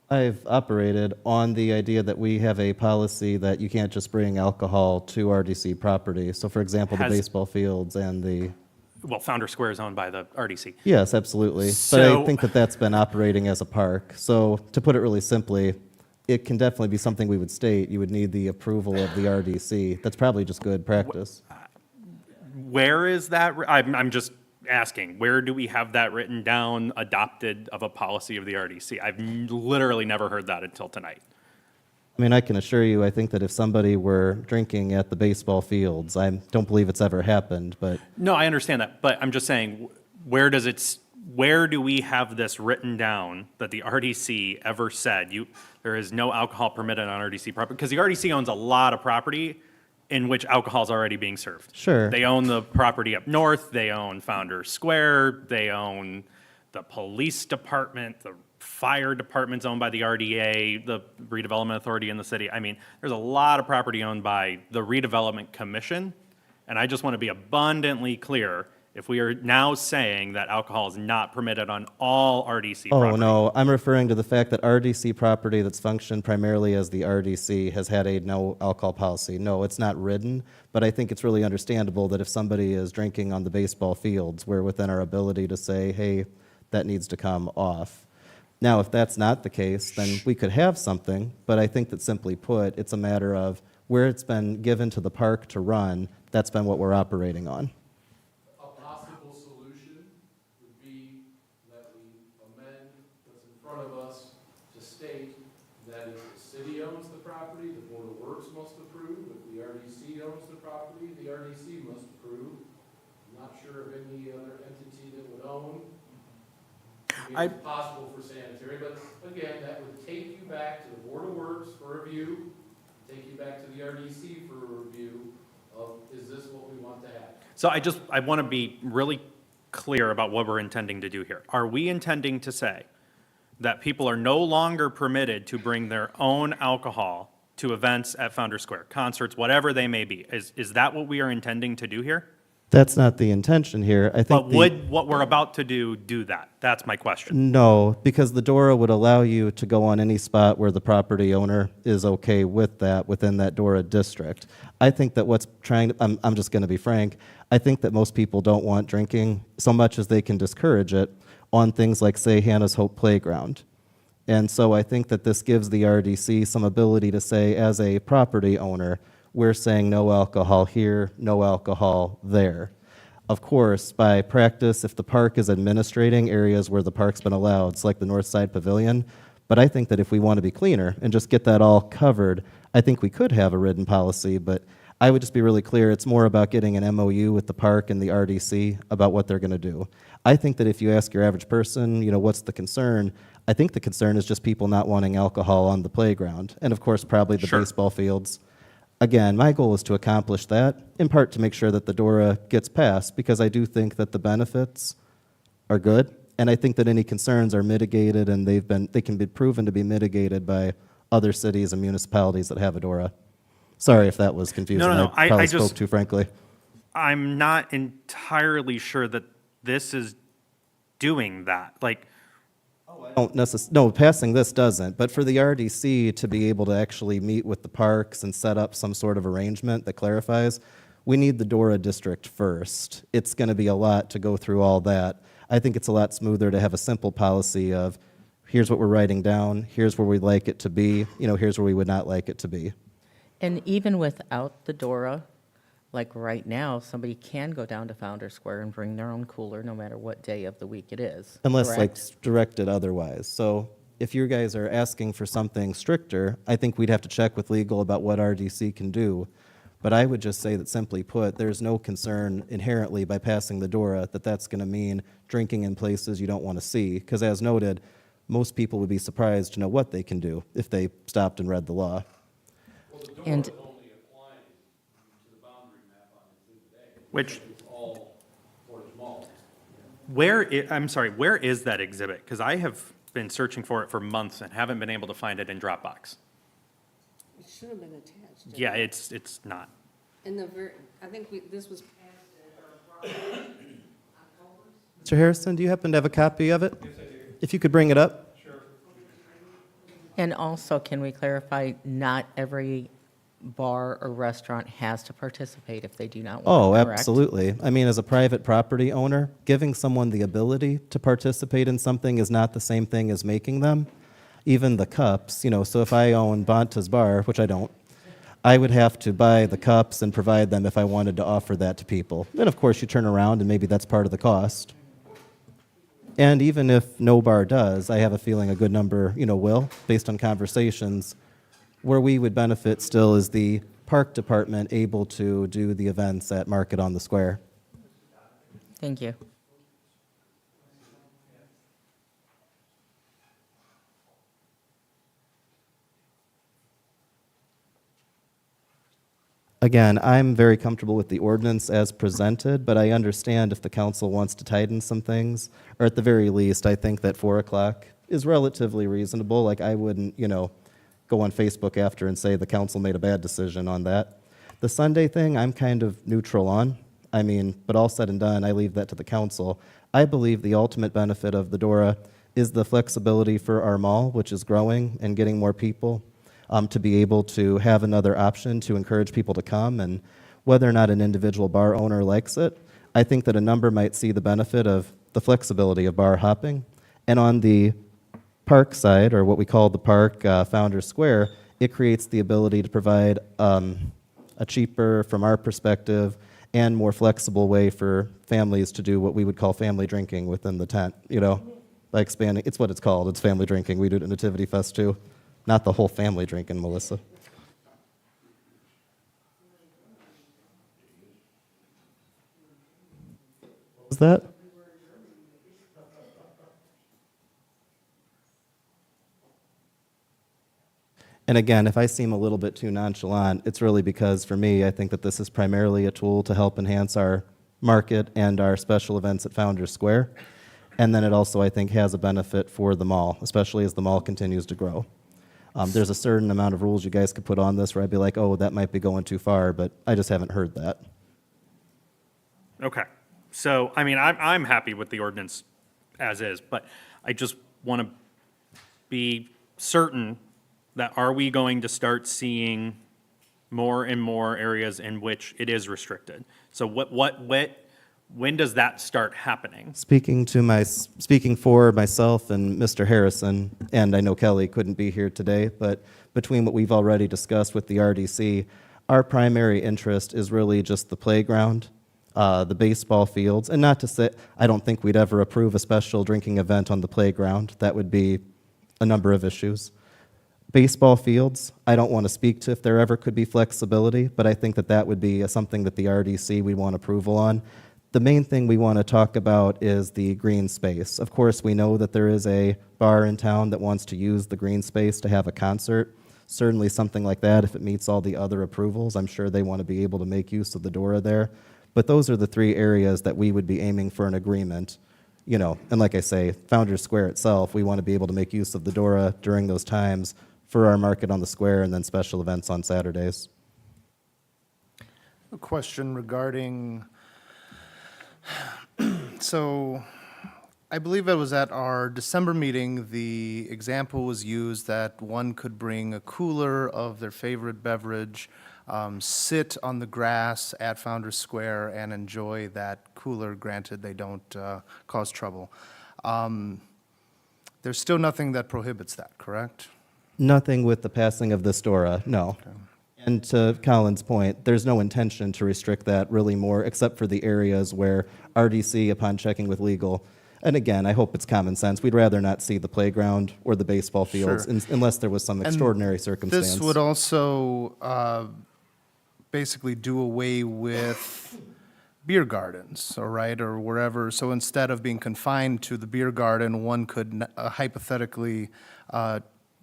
Speaker 2: I've operated on the idea that we have a policy that you can't just bring alcohol to RDC property. So for example, the
Speaker 5: Has-
Speaker 2: baseball fields and the,
Speaker 5: Well, Founder Square is owned by the RDC.
Speaker 2: yes, absolutely. But
Speaker 5: So-
Speaker 2: I think that that's been operating as a park. So to put it really simply, it can definitely be something we would state. You would need the approval of the RDC. That's probably just good practice.
Speaker 5: where is that? I'm just asking, where do we have that written down, adopted of a policy of the RDC? I've literally never heard that until tonight.
Speaker 2: I mean, I can assure you, I think that if somebody were drinking at the baseball fields, I don't believe it's ever happened, but
Speaker 5: No, I understand that, but I'm just saying, where do we have this written down that the RDC ever said, there is no alcohol permitted on RDC property? Because the RDC owns a lot of property in which alcohol is already being served.
Speaker 2: Sure.
Speaker 5: They own the property up north, they own Founders Square, they own the police department, the fire department's owned by the RDA, the redevelopment authority in the city. I mean, there's a lot of property owned by the redevelopment commission, and I just want to be abundantly clear, if we are now saying that alcohol is not permitted on all RDC property.
Speaker 2: oh, no, I'm referring to the fact that RDC property that's functioned primarily as the RDC has had a no alcohol policy. No, it's not written, but I think it's really understandable that if somebody is drinking on the baseball fields, we're within our ability to say, hey, that needs to come off. Now, if that's not the case, then we could have something, but I think that simply put, it's a matter of where it's been given to the park to run, that's been what we're operating on.
Speaker 11: A possible solution would be that we amend what's in front of us to state that if the city owns the property, the Board of Works must approve. If the RDC owns the property, the RDC must approve. I'm not sure of any other entity that would own. It's possible for sanitary, but again, that would take you back to the Board of Works for review, take you back to the RDC for a review of, is this what we want to have?
Speaker 5: So I want to be really clear about what we're intending to do here. Are we intending to say that people are no longer permitted to bring their own alcohol to events at Founders Square, concerts, whatever they may be? Is that what we are intending to do here?
Speaker 2: That's not the intention here. I think
Speaker 5: But would what we're about to do that? That's my question.
Speaker 2: No, because the DORA would allow you to go on any spot where the property owner is okay with that within that DORA district. I think that I'm just going to be frank, I think that most people don't want drinking so much as they can discourage it on things like, say, Hannah's Hope Playground. And so I think that this gives the RDC some ability to say, as a property owner, we're saying no alcohol here, no alcohol there. Of course, by practice, if the park is administrating areas where the park's been allowed, it's like the North Side Pavilion, but I think that if we want to be cleaner and just get that all covered, I think we could have a written policy, but I would just be really clear, it's more about getting an MOU with the park and the RDC about what they're going to do. I think that if you ask your average person, what's the concern, I think the concern is just people not wanting alcohol on the playground, and of course, probably the
Speaker 5: Sure.
Speaker 2: baseball fields. Again, my goal is to accomplish that, in part to make sure that the DORA gets passed, because I do think that the benefits are good, and I think that any concerns are mitigated, and they can be proven to be mitigated by other cities and municipalities that have a DORA. Sorry if that was confusing.
Speaker 5: No.
Speaker 2: I probably
Speaker 5: I just-
Speaker 2: spoke too frankly.
Speaker 5: I'm not entirely sure that this is doing that. Like,
Speaker 2: No, passing this doesn't, but for the RDC to be able to actually meet with the parks and set up some sort of arrangement that clarifies, we need the DORA district first. It's going to be a lot to go through all that. I think it's a lot smoother to have a simple policy of, here's what we're writing down, here's where we'd like it to be, here's where we would not like it to be.
Speaker 10: And even without the DORA, like right now, somebody can go down to Founders Square and bring their own cooler, no matter what day of the week it is.
Speaker 2: Unless
Speaker 10: correct?
Speaker 2: directed otherwise. So if you guys are asking for something stricter, I think we'd have to check with legal about what RDC can do. But I would just say that, simply put, there's no concern inherently by passing the DORA that that's going to mean drinking in places you don't want to see. Because as noted, most people would be surprised to know what they can do if they stopped and read the law.
Speaker 10: And
Speaker 11: Only applies to the boundary map on Exhibit A.
Speaker 5: which,
Speaker 11: It's all Portage Mall.
Speaker 5: I'm sorry, where is that exhibit? Because I have been searching for it for months and haven't been able to find it in Dropbox.
Speaker 4: It should have been attached.
Speaker 5: Yeah, it's not.
Speaker 4: I think this was passed
Speaker 2: Mr. Harrison, do you happen to have a copy of it? Yes, I do. If you could bring it up.
Speaker 10: And also, can we clarify, not every bar or restaurant has to participate if they do not
Speaker 2: Oh,
Speaker 10: want to, correct?
Speaker 2: absolutely. I mean, as a private property owner, giving someone the ability to participate in something is not the same thing as making them. Even the cups, so if I own Bonta's Bar, which I don't, I would have to buy the cups and provide them if I wanted to offer that to people. And of course, you turn around and maybe that's part of the cost. And even if no bar does, I have a feeling a good number, will, based on conversations. Where we would benefit still is the park department able to do the events at Market on the Square.
Speaker 10: Thank you.
Speaker 2: Again, I'm very comfortable with the ordinance as presented, but I understand if the council wants to tighten some things, or at the very least, I think that 4 o'clock is relatively reasonable. Like, I wouldn't, go on Facebook after and say the council made a bad decision on that. The Sunday thing, I'm kind of neutral on. But all said and done, I leave that to the council. I believe the ultimate benefit of the DORA is the flexibility for our mall, which is growing and getting more people, to be able to have another option to encourage people to come. And whether or not an individual bar owner likes it, I think that a number might see the benefit of the flexibility of bar hopping. And on the park side, or what we call the park, Founders Square, it creates the ability to provide a cheaper, from our perspective, and more flexible way for families to do what we would call family drinking within the tent, by expanding. It's what it's called. It's family drinking. We do it at Nativity Fest too. Not the whole family drinking, Melissa. What was that? And again, if I seem a little bit too nonchalant, it's really because for me, I think that this is primarily a tool to help enhance our market and our special events at Founders Square. And then it also, I think, has a benefit for the mall, especially as the mall continues to grow. There's a certain amount of rules you guys could put on this where I'd be like, oh, that might be going too far, but I just haven't heard that.
Speaker 5: Okay. So, I'm happy with the ordinance as is, but I just want to be certain that are we going to start seeing more and more areas in which it is restricted? So when does that start happening?
Speaker 2: Speaking for myself and Mr. Harrison, and I know Kelly couldn't be here today, but between what we've already discussed with the RDC, our primary interest is really just the playground, the baseball fields, and not to say, I don't think we'd ever approve a special drinking event on the playground. That would be a number of issues. Baseball fields, I don't want to speak to if there ever could be flexibility, but I think that that would be something that the RDC would want approval on. The main thing we want to talk about is the green space. Of course, we know that there is a bar in town that wants to use the green space to have a concert. Certainly something like that, if it meets all the other approvals, I'm sure they want to be able to make use of the DORA there. But those are the 3 areas that we would be aiming for an agreement. And like I say, Founders Square itself, we want to be able to make use of the DORA during those times for our market on the square and then special events on Saturdays.
Speaker 8: A question regarding, so I believe it was at our December meeting, the example was used that one could bring a cooler of their favorite beverage, sit on the grass at Founders Square and enjoy that cooler, granted they don't cause trouble. There's still nothing that prohibits that, correct?
Speaker 2: Nothing with the passing of this DORA, no. Okay. And to Colin's point, there's no intention to restrict that really more, except for the areas where RDC, upon checking with legal, and again, I hope it's common sense, we'd rather not see the playground or the baseball fields unless there was some extraordinary circumstance.
Speaker 8: This would also basically do away with beer gardens, all right, or wherever. So instead of being confined to the beer garden, one could hypothetically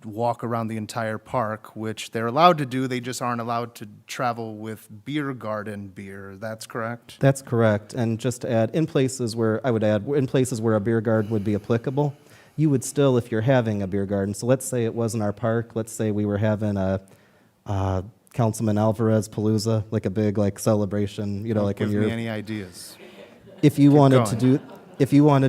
Speaker 8: walk around the entire park, which they're allowed to do. They just aren't allowed to travel with beer garden beer. That's correct?
Speaker 2: That's correct. And just to add, in places where a beer garden would be applicable, you would still, if you're having a beer garden, so let's say it wasn't our park, let's say we were having a Councilman Alvarez Palooza, like a big celebration,
Speaker 8: Don't
Speaker 2: like
Speaker 8: give
Speaker 2: when you're...
Speaker 8: me any ideas.
Speaker 2: If you wanted
Speaker 8: going.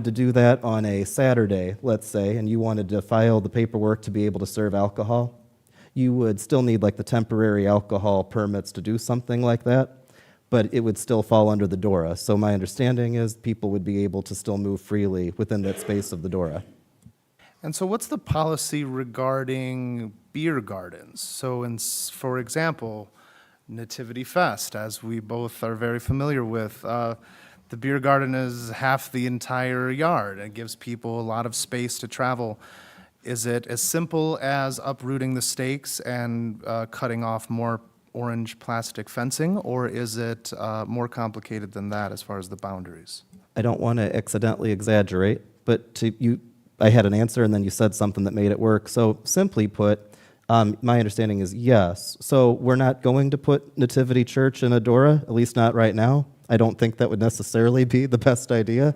Speaker 2: to do that on a Saturday, let's say, and you wanted to file the paperwork to be able to serve alcohol, you would still need the temporary alcohol permits to do something like that, but it would still fall under the DORA. So my understanding is people would be able to still move freely within that space of the DORA.
Speaker 8: And so what's the policy regarding beer gardens? So for example, Nativity Fest, as we both are very familiar with. The beer garden is half the entire yard. It gives people a lot of space to travel. Is it as simple as uprooting the stakes and cutting off more orange plastic fencing, or is it more complicated than that as far as the boundaries?
Speaker 2: I don't want to accidentally exaggerate, but I had an answer and then you said something that made it work. So simply put, my understanding is yes. So we're not going to put Nativity Church in Adora, at least not right now. I don't think that would necessarily be the best idea.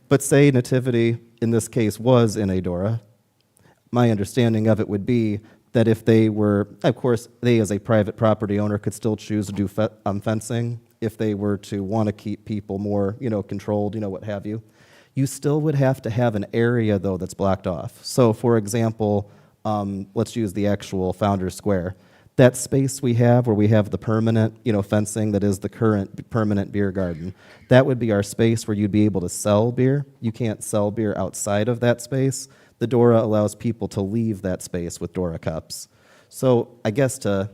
Speaker 2: But say Nativity, in this case, was in Adora, my understanding of it would be that if they were, of course, they as a private property owner could still choose to do fencing if they were to want to keep people more, controlled, what have you. You still would have to have an area, though, that's blocked off. So, for example, let's use the actual Founders Square. That space we have where we have the permanent, fencing that is the current permanent beer garden, that would be our space where you'd be able to sell beer. You can't sell beer outside of that space. The Dora allows people to leave that space with Dora cups. So I guess to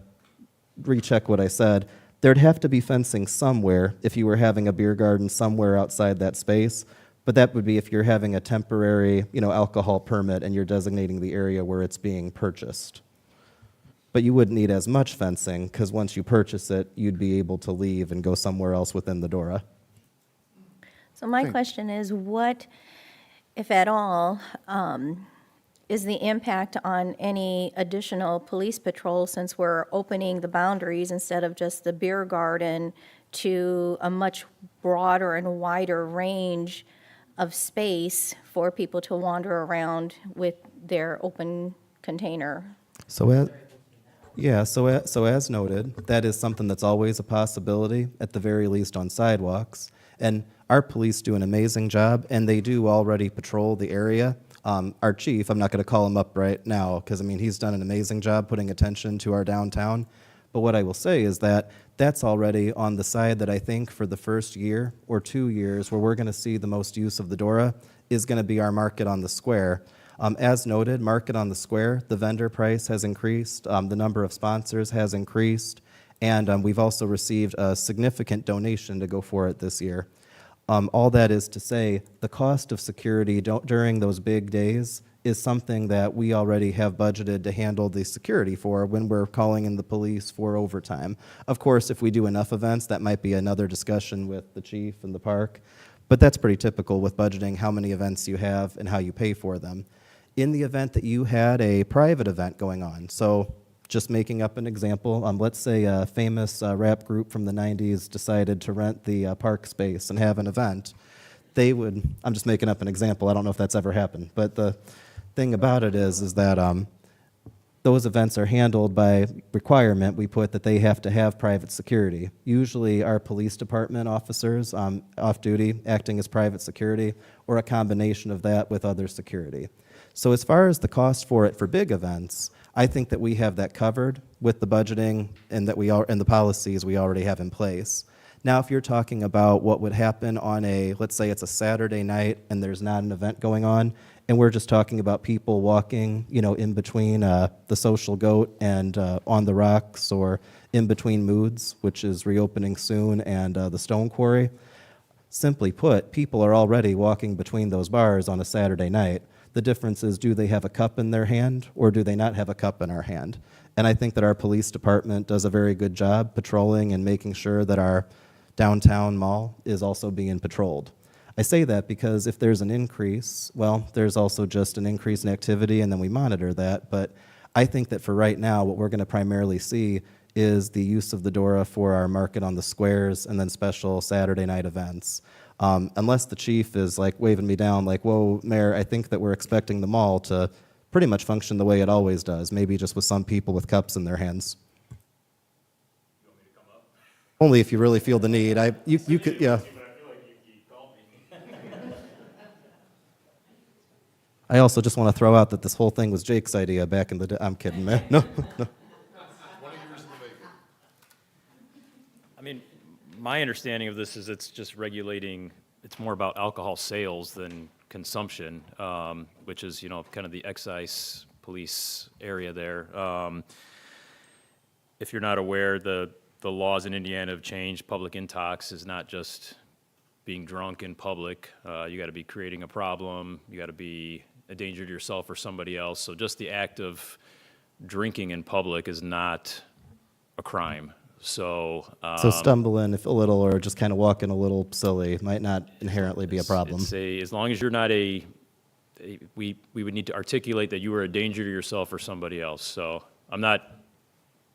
Speaker 2: recheck what I said, there'd have to be fencing somewhere if you were having a beer garden somewhere outside that space. But that would be if you're having a temporary, alcohol permit and you're designating the area where it's being purchased. But you wouldn't need as much fencing because once you purchase it, you'd be able to leave and go somewhere else within the Dora.
Speaker 9: So my question is, what, if at all, is the impact on any additional police patrol since we're opening the boundaries instead of just the beer garden to a much broader and wider range of space for people to wander around with their open container?
Speaker 2: So as noted, that is something that's always a possibility, at the very least on sidewalks. And our police do an amazing job, and they do already patrol the area. Our chief, I'm not going to call him up right now, because, he's done an amazing job putting attention to our downtown. But what I will say is that that's already on the side that I think for the first year or 2 years where we're going to see the most use of the Dora is going to be our market on the square. As noted, market on the square, the vendor price has increased, the number of sponsors has increased, and we've also received a significant donation to go for it this year. All that is to say, the cost of security during those big days is something that we already have budgeted to handle the security for when we're calling in the police for overtime. Of course, if we do enough events, that might be another discussion with the chief and the park, but that's pretty typical with budgeting how many events you have and how you pay for them. In the event that you had a private event going on, so just making up an example, let's say a famous rap group from the 90s decided to rent the park space and have an event, they would, I'm just making up an example, I don't know if that's ever happened, but the thing about it is that those events are handled by requirement. We put that they have to have private security. Usually our police department officers off duty acting as private security or a combination of that with other security. So as far as the cost for it for big events, I think that we have that covered with the budgeting and and the policies we already have in place. Now, if you're talking about what would happen on let's say it's a Saturday night and there's not an event going on, and we're just talking about people walking, in between the Social Goat and On the Rocks, or in between Moods, which is reopening soon, and the Stone Quarry. Simply put, people are already walking between those bars on a Saturday night. The difference is, do they have a cup in their hand, or do they not have a cup in our hand? And I think that our police department does a very good job patrolling and making sure that our downtown mall is also being patrolled. I say that because if there's an increase, well, there's also just an increase in activity, and then we monitor that. But I think that for right now, what we're going to primarily see is the use of the Dora for our market on the squares and then special Saturday night events. Unless the chief is like waving me down like, whoa, Mayor, I think that we're expecting the mall to pretty much function the way it always does, maybe just with some people with cups in their hands.
Speaker 7: You want me to come up?
Speaker 2: Only if you really feel the need. You could, yeah.
Speaker 7: But I feel like you called me.
Speaker 2: I also just want to throw out that this whole thing was Jake's idea back in the day. I'm kidding, man. No.
Speaker 5: My understanding of this is it's just regulating, it's more about alcohol sales than consumption, which is, kind of the excise police area there. If you're not aware, the the laws in Indiana have changed. Public intox is not just being drunk in public. You got to be creating a problem. You got to be a danger to yourself or somebody else. So just the act of drinking in public is not a crime. So,
Speaker 2: So stumbling if a little or just kind of walking a little silly might not inherently be a problem.
Speaker 5: as long as you're not we would need to articulate that you are a danger to yourself or somebody else. So I'm not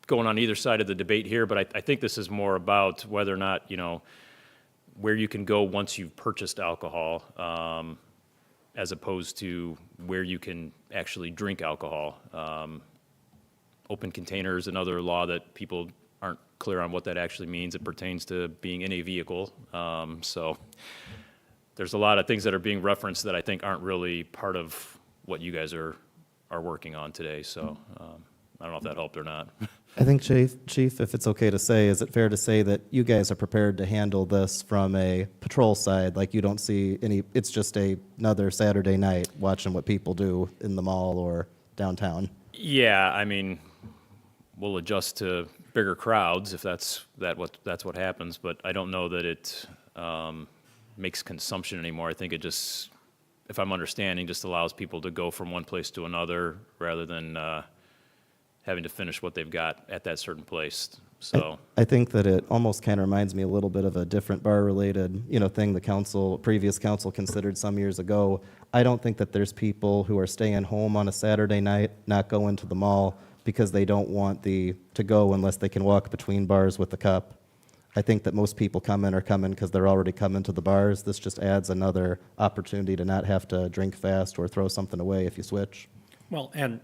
Speaker 5: going on either side of the debate here, but I think this is more about whether or not, where you can go once you've purchased alcohol, as opposed to where you can actually drink alcohol. Open container is another law that people aren't clear on what that actually means. It pertains to being in a vehicle. So there's a lot of things that are being referenced that I think aren't really part of what you guys are working on today. So I don't know if that helped or not.
Speaker 2: I think, Chief, if it's okay to say, is it fair to say that you guys are prepared to handle this from a patrol side? Like you don't see it's just another Saturday night watching what people do in the mall or downtown?
Speaker 5: Yeah, I mean, we'll adjust to bigger crowds if that's what happens, but I don't know that it makes consumption anymore. I think it just, if I'm understanding, just allows people to go from one place to another rather than having to finish what they've got at that certain place. So
Speaker 2: I think that it almost kind of reminds me a little bit of a different bar-related, thing the previous council considered some years ago. I don't think that there's people who are staying home on a Saturday night, not going to the mall because they don't want to go unless they can walk between bars with a cup. I think that most people are coming because they're already coming to the bars. This just adds another opportunity to not have to drink fast or throw something away if you switch.
Speaker 5: well, and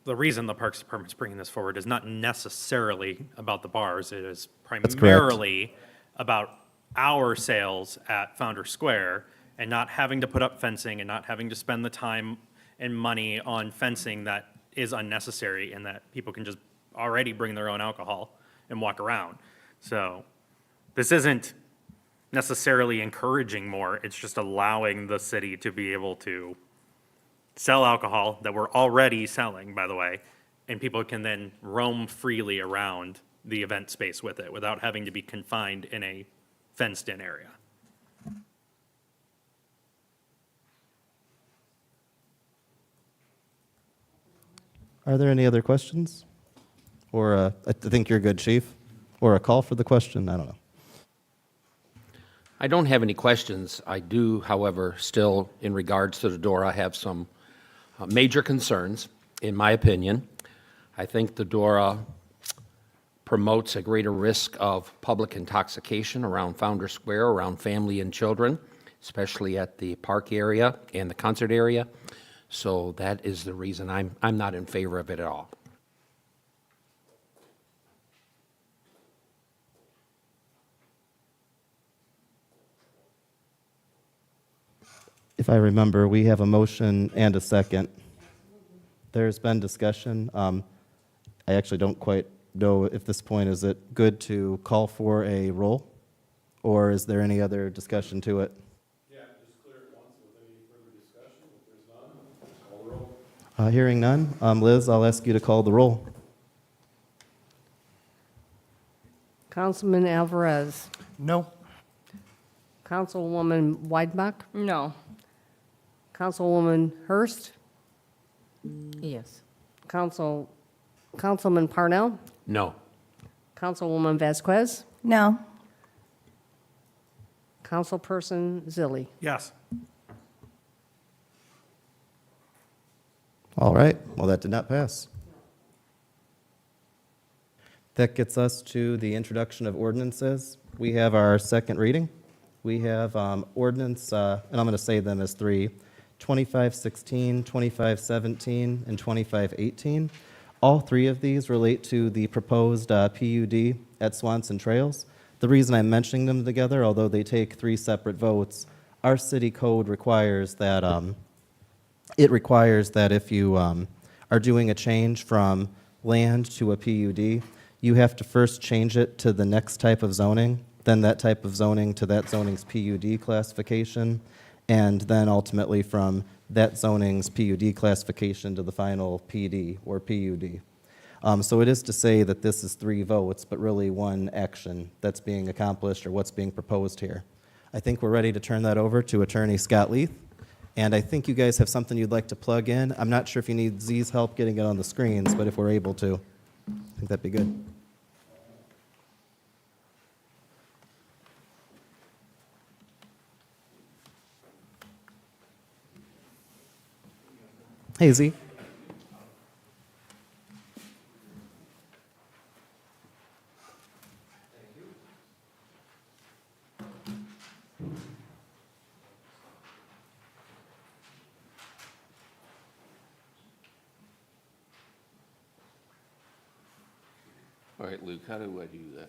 Speaker 5: the reason the Parks Department's bringing this forward is not necessarily about the bars. It is
Speaker 2: correct.
Speaker 5: primarily about our sales at Founder Square and not having to put up fencing and not having to spend the time and money on fencing that is unnecessary and that people can just already bring their own alcohol and walk around. So this isn't necessarily encouraging more. It's just allowing the city to be able to sell alcohol that we're already selling, by the way, and people can then roam freely around the event space with it without having to be confined in a fenced-in area.
Speaker 2: Are there any other questions? Or I think you're good, Chief. Or a call for the question? I don't know.
Speaker 3: I don't have any questions. I do, however, still, in regards to the door, I have some major concerns, in my opinion. I think the DORA promotes a greater risk of public intoxication around Founder Square, around family and children, especially at the park area and the concert area. So that is the reason I'm not in favor of it at all.
Speaker 2: If I remember, we have a motion and a second. There's been discussion. I actually don't quite know at this point, is it good to call for a roll? Or is there any other discussion to it?
Speaker 11: Yeah, just clear it once with any further discussion. If there's none, call the roll.
Speaker 2: Hearing none. Liz, I'll ask you to call the roll.
Speaker 4: Councilman Alvarez.
Speaker 8: No.
Speaker 4: Councilwoman Weidbach.
Speaker 9: No.
Speaker 4: Councilwoman Hurst.
Speaker 10: Yes.
Speaker 4: Councilman Parnell.
Speaker 3: No.
Speaker 4: Councilwoman Vasquez.
Speaker 9: No.
Speaker 4: Councilperson Zilli.
Speaker 5: Yes.
Speaker 2: All right. Well, that did not pass. That gets us to the introduction of ordinances. We have our second reading. We have ordinance, and I'm going to say them as three, 2516, 2517, and 2518. All three of these relate to the proposed PUD at Swanson Trails. The reason I'm mentioning them together, although they take three separate votes, our city code requires that if you are doing a change from land to a PUD, you have to first change it to the next type of zoning, then that type of zoning to that zoning's PUD classification, and then ultimately from that zoning's PUD classification to the final PD or PUD. So it is to say that this is 3 votes, but really 1 action that's being accomplished or what's being proposed here. I think we're ready to turn that over to Attorney Scott Leith. And I think you guys have something you'd like to plug in. I'm not sure if you need Z's help getting it on the screens, but if we're able to, I think that'd be good. Hey, Z.
Speaker 3: All right, Luke, how do I do that?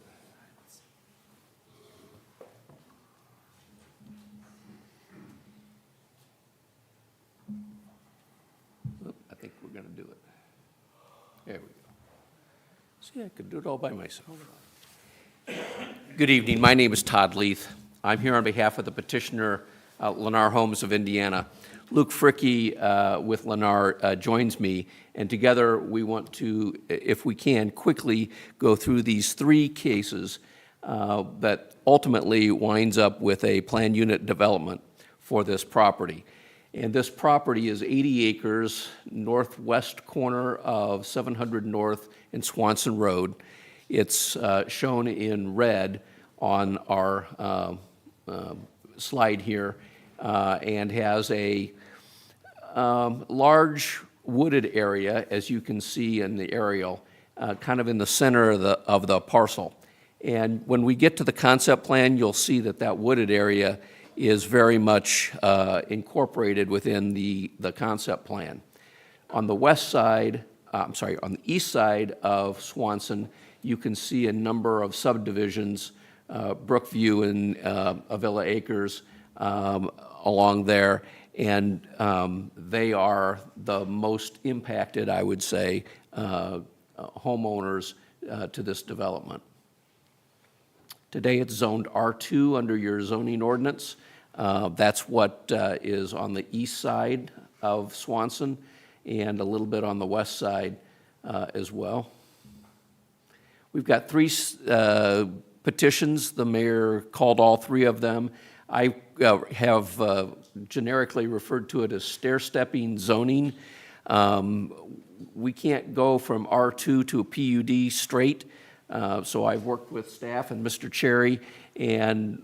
Speaker 3: Oop, I think we're going to do it. There we go. See, I could do it all by myself. Good evening. My name is Todd Leith. I'm here on behalf of the petitioner, Lennar Homes of Indiana. Luke Fricke with Lennar joins me, and together we want to, if we can, quickly go through these 3 cases that ultimately winds up with a planned unit development for this property. And this property is 80 acres, northwest corner of 700 North and Swanson Road. It's shown in red on our slide here, and has a large wooded area, as you can see in the aerial, kind of in the center of the parcel. And when we get to the concept plan, you'll see that that wooded area is very much incorporated within the concept plan. On the west side, on the east side of Swanson, you can see a number of subdivisions, Brookview and Avila Acres along there, and they are the most impacted, I would say, homeowners to this development. Today it's zoned R2 under your zoning ordinance. That's what is on the east side of Swanson and a little bit on the west side as well. We've got 3 petitions. The mayor called all 3 of them. I have generically referred to it as stair-stepping zoning. We can't go from R2 to a PUD straight, so I've worked with staff and Mr. Cherry, and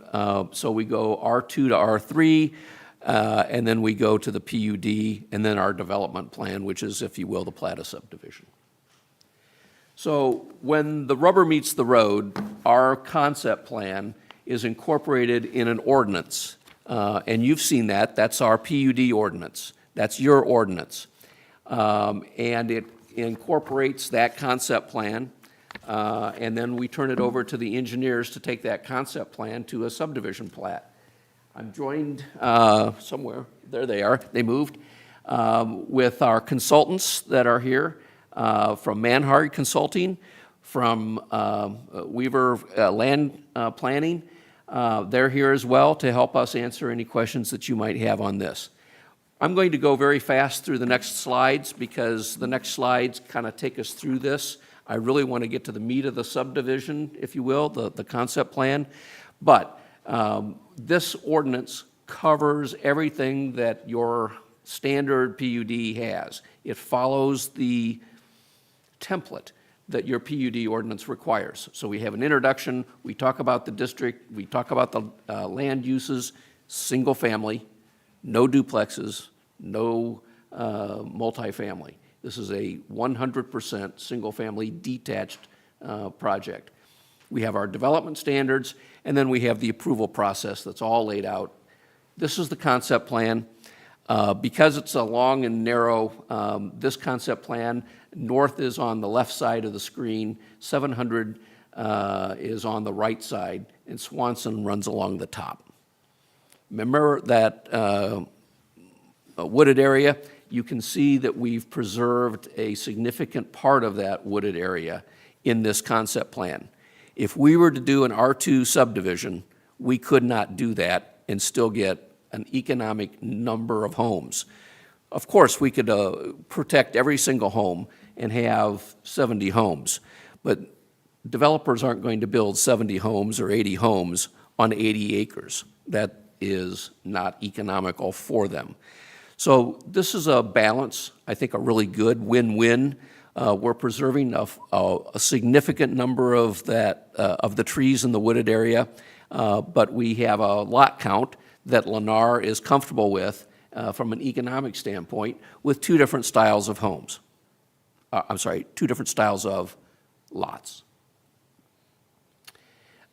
Speaker 3: so we go R2 to R3, and then we go to the PUD, and then our development plan, which is, if you will, the plat of subdivision. So when the rubber meets the road, our concept plan is incorporated in an ordinance. And you've seen that. That's our PUD ordinance. That's your ordinance. And it incorporates that concept plan. And then we turn it over to the engineers to take that concept plan to a subdivision plat. I'm joined somewhere. There they are. They moved. With our consultants that are here. From Manhard Consulting, from Weaver Land Planning. They're here as well to help us answer any questions that you might have on this. I'm going to go very fast through the next slides because the next slides kind of take us through this. I really want to get to the meat of the subdivision, if you will, the concept plan. But this ordinance covers everything that your standard PUD has. It follows the template that your PUD ordinance requires. So we have an introduction, we talk about the district, we talk about the land uses, single family, no duplexes, no multifamily. This is a 100% single family detached project. We have our development standards, and then we have the approval process that's all laid out. This is the concept plan. Because it's a long and narrow, this concept plan, north is on the left side of the screen, 700 is on the right side, and Swanson runs along the top. Remember that wooded area? You can see that we've preserved a significant part of that wooded area in this concept plan. If we were to do an R2 subdivision, we could not do that and still get an economic number of homes. Of course, we could protect every single home and have 70 homes. But developers aren't going to build 70 homes or 80 homes on 80 acres. That is not economical for them. So this is a balance, I think a really good win-win. We're preserving a significant number of the trees in the wooded area, but we have a lot count that Lennar is comfortable with from an economic standpoint with two different styles of homes. Two different styles of lots.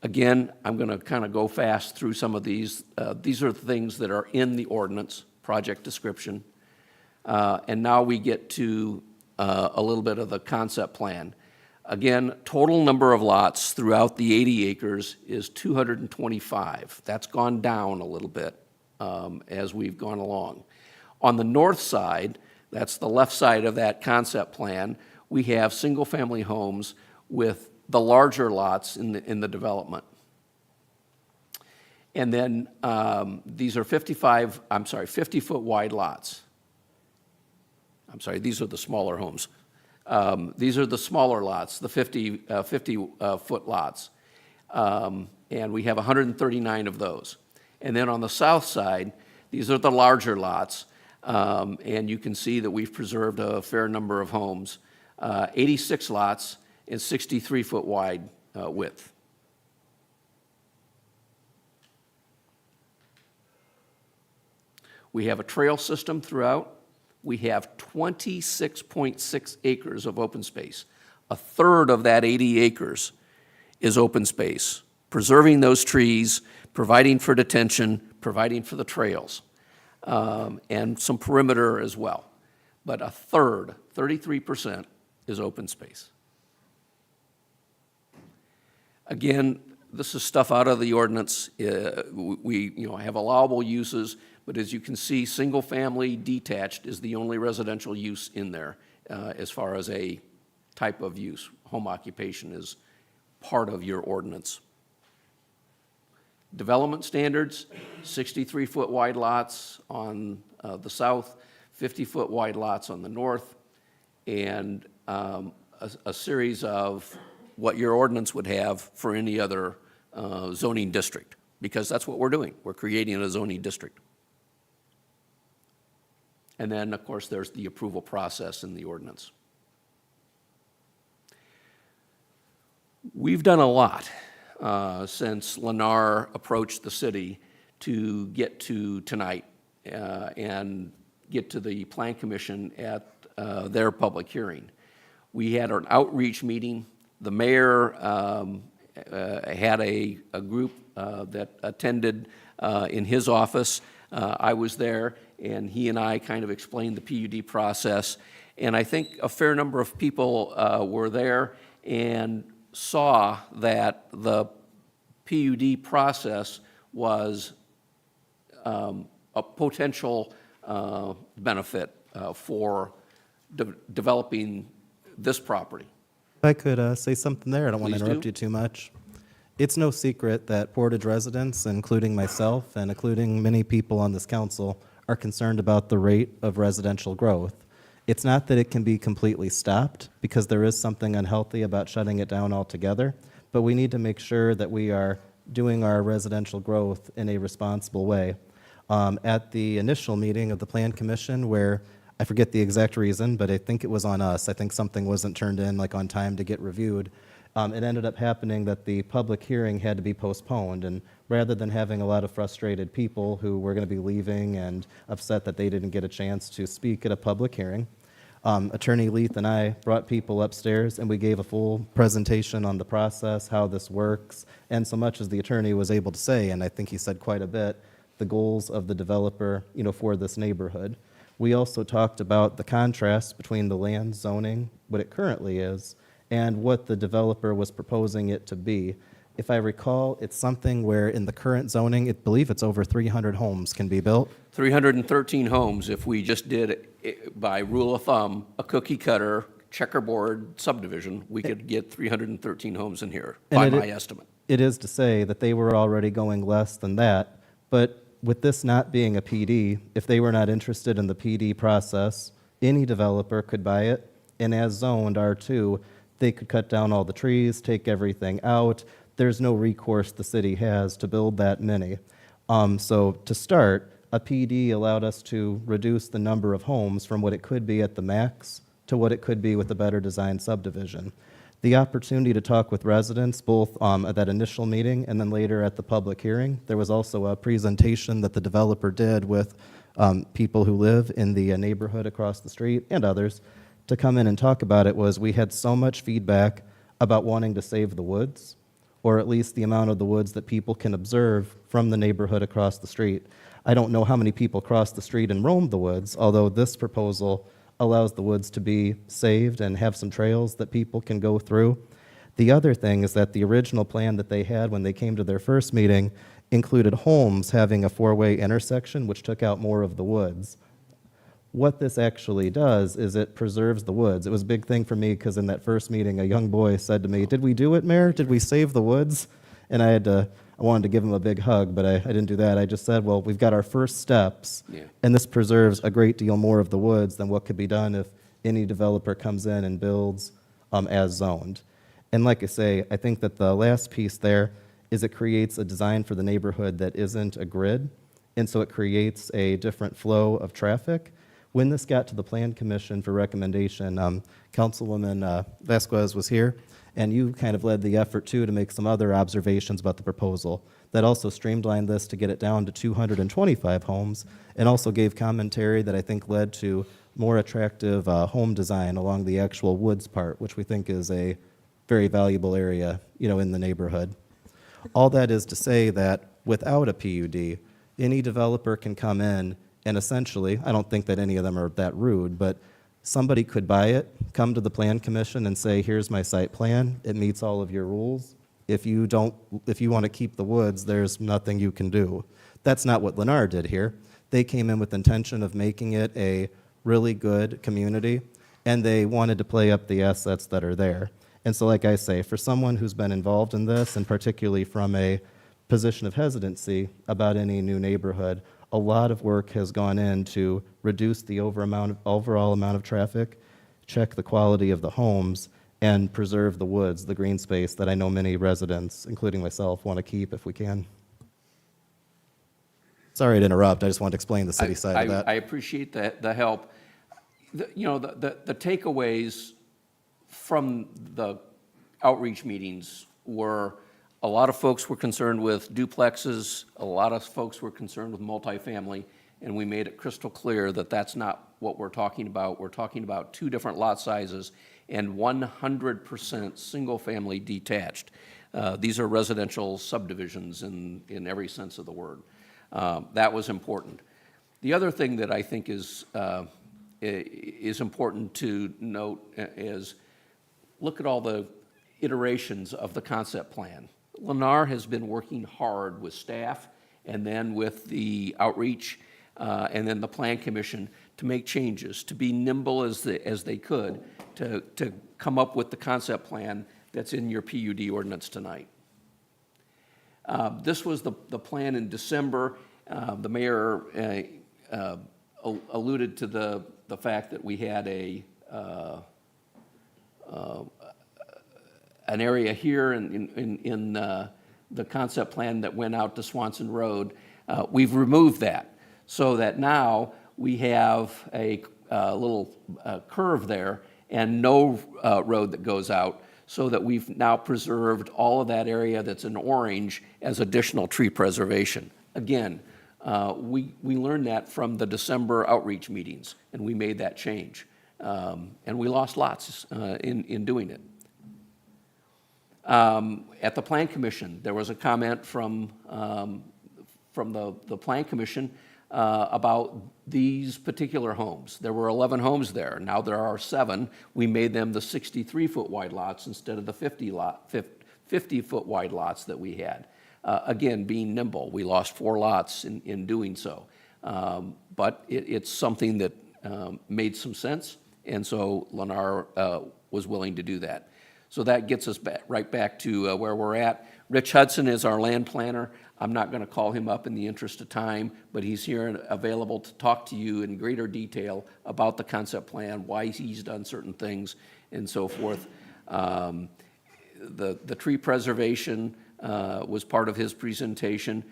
Speaker 3: Again, I'm going to kind of go fast through some of these. These are things that are in the ordinance, project description. And now we get to a little bit of the concept plan. Again, total number of lots throughout the 80 acres is 225. That's gone down a little bit as we've gone along. On the north side, that's the left side of that concept plan, we have single-family homes with the larger lots in the development. And then these are 50-foot wide lots. These are the smaller homes. These are the smaller lots, the 50-foot lots. And we have 139 of those. And then on the south side, these are the larger lots. And you can see that we've preserved a fair number of homes. 86 lots and 63-foot wide width. We have a trail system throughout. We have 26.6 acres of open space. A third of that 80 acres is open space, preserving those trees, providing for detention, providing for the trails, and some perimeter as well. But a third, 33%, is open space. Again, this is stuff out of the ordinance. We have allowable uses, but as you can see, single-family detached is the only residential use in there as far as a type of use. Home occupation is part of your ordinance. Development standards, 63-foot wide lots on the south, 50-foot wide lots on the north, and a series of what your ordinance would have for any other zoning district, because that's what we're doing. We're creating a zoning district. And then, of course, there's the approval process in the ordinance. We've done a lot since Lennar approached the city to get to tonight and get to the Plan Commission at their public hearing. We had an outreach meeting. The mayor had a group that attended in his office. I was there, and he and I kind of explained the PUD process. And I think a fair number of people were there and saw that the PUD process was a potential benefit for developing this property.
Speaker 2: If I could say something there, I don't want to
Speaker 3: Please
Speaker 2: interrupt
Speaker 3: do.
Speaker 2: you too much. It's no secret that Portage residents, including myself and including many people on this council, are concerned about the rate of residential growth. It's not that it can be completely stopped, because there is something unhealthy about shutting it down altogether, but we need to make sure that we are doing our residential growth in a responsible way. At the initial meeting of the Plan Commission, where I forget the exact reason, but I think it was on us. I think something wasn't turned in on time to get reviewed. It ended up happening that the public hearing had to be postponed, and rather than having a lot of frustrated people who were going to be leaving and upset that they didn't get a chance to speak at a public hearing, Attorney Leith and I brought people upstairs, and we gave a full presentation on the process, how this works, and so much as the attorney was able to say, and I think he said quite a bit, the goals of the developer, for this neighborhood. We also talked about the contrast between the land zoning, what it currently is, and what the developer was proposing it to be. If I recall, it's something where in the current zoning, I believe it's over 300 homes can be built.
Speaker 3: 313 homes if we just did, by rule of thumb, a cookie cutter checkerboard subdivision, we could get 313 homes in here, by my estimate.
Speaker 2: It is to say that they were already going less than that, but with this not being a PD, if they were not interested in the PD process, any developer could buy it and as zoned R2, they could cut down all the trees, take everything out. There's no recourse the city has to build that many. So to start, a PD allowed us to reduce the number of homes from what it could be at the max to what it could be with a better designed subdivision. The opportunity to talk with residents, both at that initial meeting and then later at the public hearing. There was also a presentation that the developer did with people who live in the neighborhood across the street and others to come in and talk about it. Was we had so much feedback about wanting to save the woods, or at least the amount of the woods that people can observe from the neighborhood across the street. I don't know how many people cross the street and roam the woods, although this proposal allows the woods to be saved and have some trails that people can go through. The other thing is that the original plan that they had when they came to their first meeting included homes having a four-way intersection, which took out more of the woods. What this actually does is it preserves the woods. It was a big thing for me because in that first meeting, a young boy said to me, "Did we do it, Mayor? Did we save the woods?" And I wanted to give him a big hug, but I didn't do that. I just said, well, we've got our first steps, and this preserves a great deal more of the woods than what could be done if any developer comes in and builds as zoned. And like I say, I think that the last piece there is it creates a design for the neighborhood that isn't a grid, and so it creates a different flow of traffic. When this got to the Plan Commission for recommendation, Councilwoman Vasquez was here, and you kind of led the effort, too, to make some other observations about the proposal that also streamlined this to get it down to 225 homes, and also gave commentary that I think led to more attractive home design along the actual woods part, which we think is a very valuable area, in the neighborhood. All that is to say that without a PUD, any developer can come in and essentially, I don't think that any of them are that rude, but somebody could buy it, come to the Plan Commission and say, here's my site plan, it meets all of your rules. If you want to keep the woods, there's nothing you can do. That's not what Lennar did here. They came in with intention of making it a really good community, and they wanted to play up the assets that are there. And so like I say, for someone who's been involved in this, and particularly from a position of hesitancy about any new neighborhood, a lot of work has gone in to reduce the overall amount of traffic, check the quality of the homes, and preserve the woods, the green space that I know many residents, including myself, want to keep if we can. Sorry to interrupt. I just wanted to explain the city side of that.
Speaker 3: I appreciate the help. The takeaways from the outreach meetings were a lot of folks were concerned with duplexes, a lot of folks were concerned with multifamily, and we made it crystal clear that that's not what we're talking about. We're talking about two different lot sizes and 100% single-family detached. These are residential subdivisions in every sense of the word. That was important. The other thing that I think is important to note is look at all the iterations of the concept plan. Lennar has been working hard with staff and then with the outreach and then the Plan Commission to make changes, to be nimble as they could, to come up with the concept plan that's in your PUD ordinance tonight. This was the plan in December. The mayor alluded to the fact that we had an area here in the concept plan that went out to Swanson Road. We've removed that so that now we have a little curve there and no road that goes out, so that we've now preserved all of that area that's in orange as additional tree preservation. Again, we learned that from the December outreach meetings, and we made that change. And we lost lots in doing it. At the Plan Commission, there was a comment from the Plan Commission about these particular homes. There were 11 homes there. Now there are 7. We made them the 63-foot wide lots instead of the 50-foot wide lots that we had. Again, being nimble, we lost 4 lots in doing so. But it's something that made some sense, and so Lennar was willing to do that. So that gets us right back to where we're at. Rich Hudson is our land planner. I'm not going to call him up in the interest of time, but he's here and available to talk to you in greater detail about the concept plan, why he's done certain things, and so forth. The tree preservation was part of his presentation.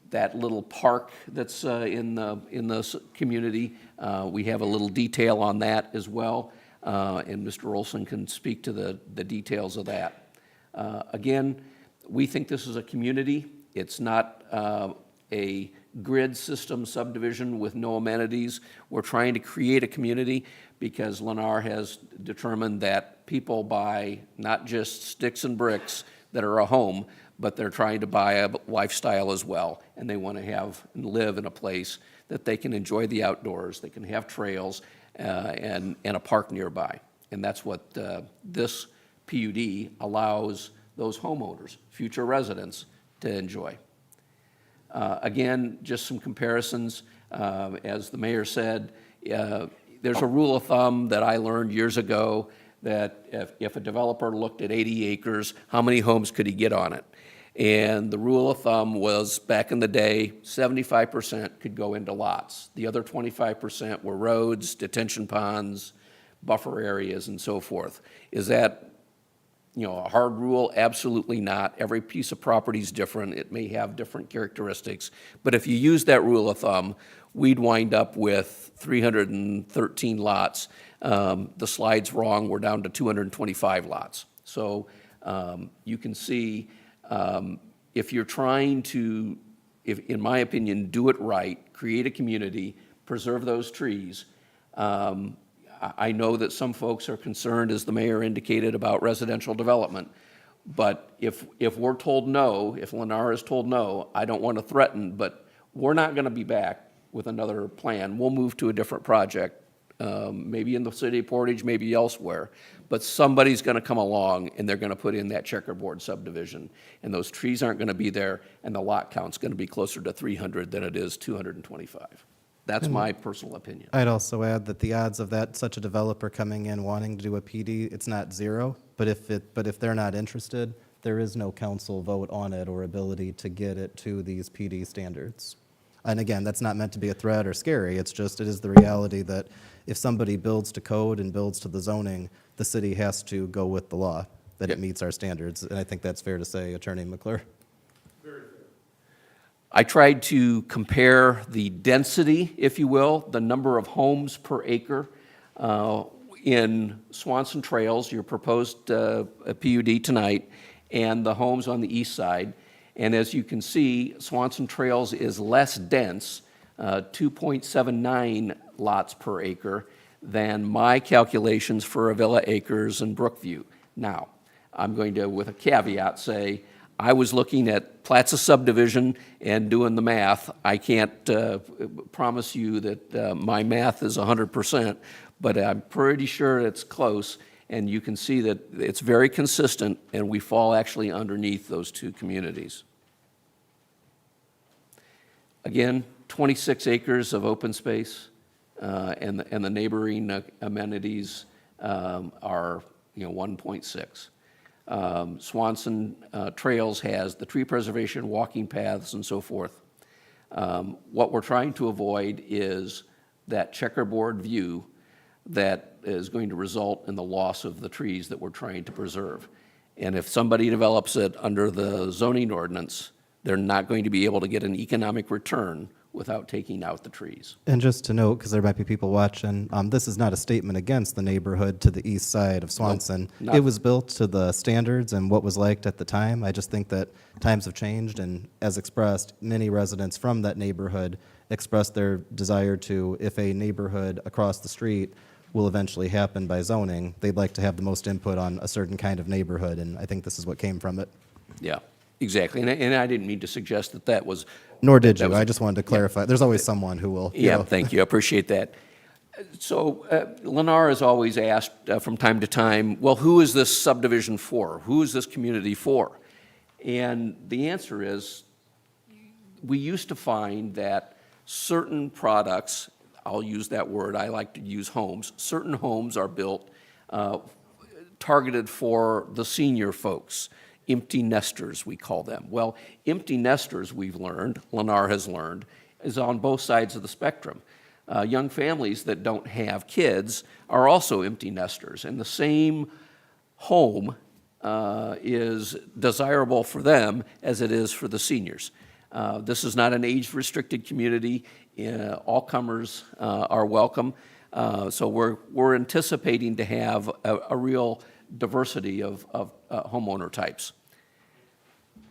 Speaker 3: That little park that's in the community, we have a little detail on that as well, and Mr. Olson can speak to the details of that. Again, we think this is a community. It's not a grid system subdivision with no amenities. We're trying to create a community because Lennar has determined that people buy not just sticks and bricks that are a home, but they're trying to buy a lifestyle as well, and they want to have and live in a place that they can enjoy the outdoors, they can have trails, and a park nearby. And that's what this PUD allows those homeowners, future residents, to enjoy. Again, just some comparisons. As the mayor said, there's a rule of thumb that I learned years ago that if a developer looked at 80 acres, how many homes could he get on it? And the rule of thumb was, back in the day, 75% could go into lots. The other 25% were roads, detention ponds, buffer areas, and so forth. Is that, a hard rule? Absolutely not. Every piece of property is different. It may have different characteristics. But if you use that rule of thumb, we'd wind up with 313 lots. The slide's wrong. We're down to 225 lots. So you can see, if you're trying to, in my opinion, do it right, create a community, preserve those trees. I know that some folks are concerned, as the mayor indicated, about residential development. But if we're told no, if Lennar is told no, I don't want to threaten, but we're not going to be back with another plan. We'll move to a different project, maybe in the city of Portage, maybe elsewhere. But somebody's going to come along and they're going to put in that checkerboard subdivision. And those trees aren't going to be there, and the lot count's going to be closer to 300 than it is 225. That's my personal opinion.
Speaker 2: I'd also add that the odds of that such a developer coming in wanting to do a PD, it's not zero, but if they're not interested, there is no council vote on it or ability to get it to these PD standards. And again, that's not meant to be a threat or scary. It is the reality that if somebody builds to code and builds to the zoning, the city has to go with the law, that it meets our standards. And I think that's fair to say, Attorney McClure.
Speaker 3: I tried to compare the density, if you will, the number of homes per acre in Swanson Trails, your proposed PUD tonight, and the homes on the east side. And as you can see, Swanson Trails is less dense, 2.79 lots per acre, than my calculations for Avila Acres and Brookview. Now, I'm going to, with a caveat, say I was looking at plats of subdivision and doing the math. I can't promise you that my math is 100%, but I'm pretty sure it's close. And you can see that it's very consistent, and we fall actually underneath those two communities. Again, 26 acres of open space, and the neighboring amenities are 1.6. Swanson Trails has the tree preservation, walking paths, and so forth. What we're trying to avoid is that checkerboard view that is going to result in the loss of the trees that we're trying to preserve. And if somebody develops it under the zoning ordinance, they're not going to be able to get an economic return without taking out the trees.
Speaker 2: And just to note, because there might be people watching, this is not a statement against the neighborhood to the east side of Swanson.
Speaker 3: Nope,
Speaker 2: it was built to the standards and what was liked at the time. I just think that times have changed, and as expressed, many residents from that neighborhood expressed their desire to, if a neighborhood across the street will eventually happen by zoning, they'd like to have the most input on a certain kind of neighborhood, and I think this is what came from it.
Speaker 3: Yeah, exactly. And I didn't mean to suggest that that was...
Speaker 2: Nor did you.
Speaker 3: was-
Speaker 2: I just wanted to clarify. There's always someone who will.
Speaker 3: Yeah, thank you. I appreciate that. So Lennar is always asked from time to time, well, who is this subdivision for? Who is this community for? And the answer is, we used to find that certain products, I'll use that word, I like to use homes, certain homes are built targeted for the senior folks, empty nesters, we call them. Well, empty nesters, we've learned, Lennar has learned, is on both sides of the spectrum. Young families that don't have kids are also empty nesters, and the same home is desirable for them as it is for the seniors. This is not an age-restricted community. All comers are welcome. So we're anticipating to have a real diversity of homeowner types.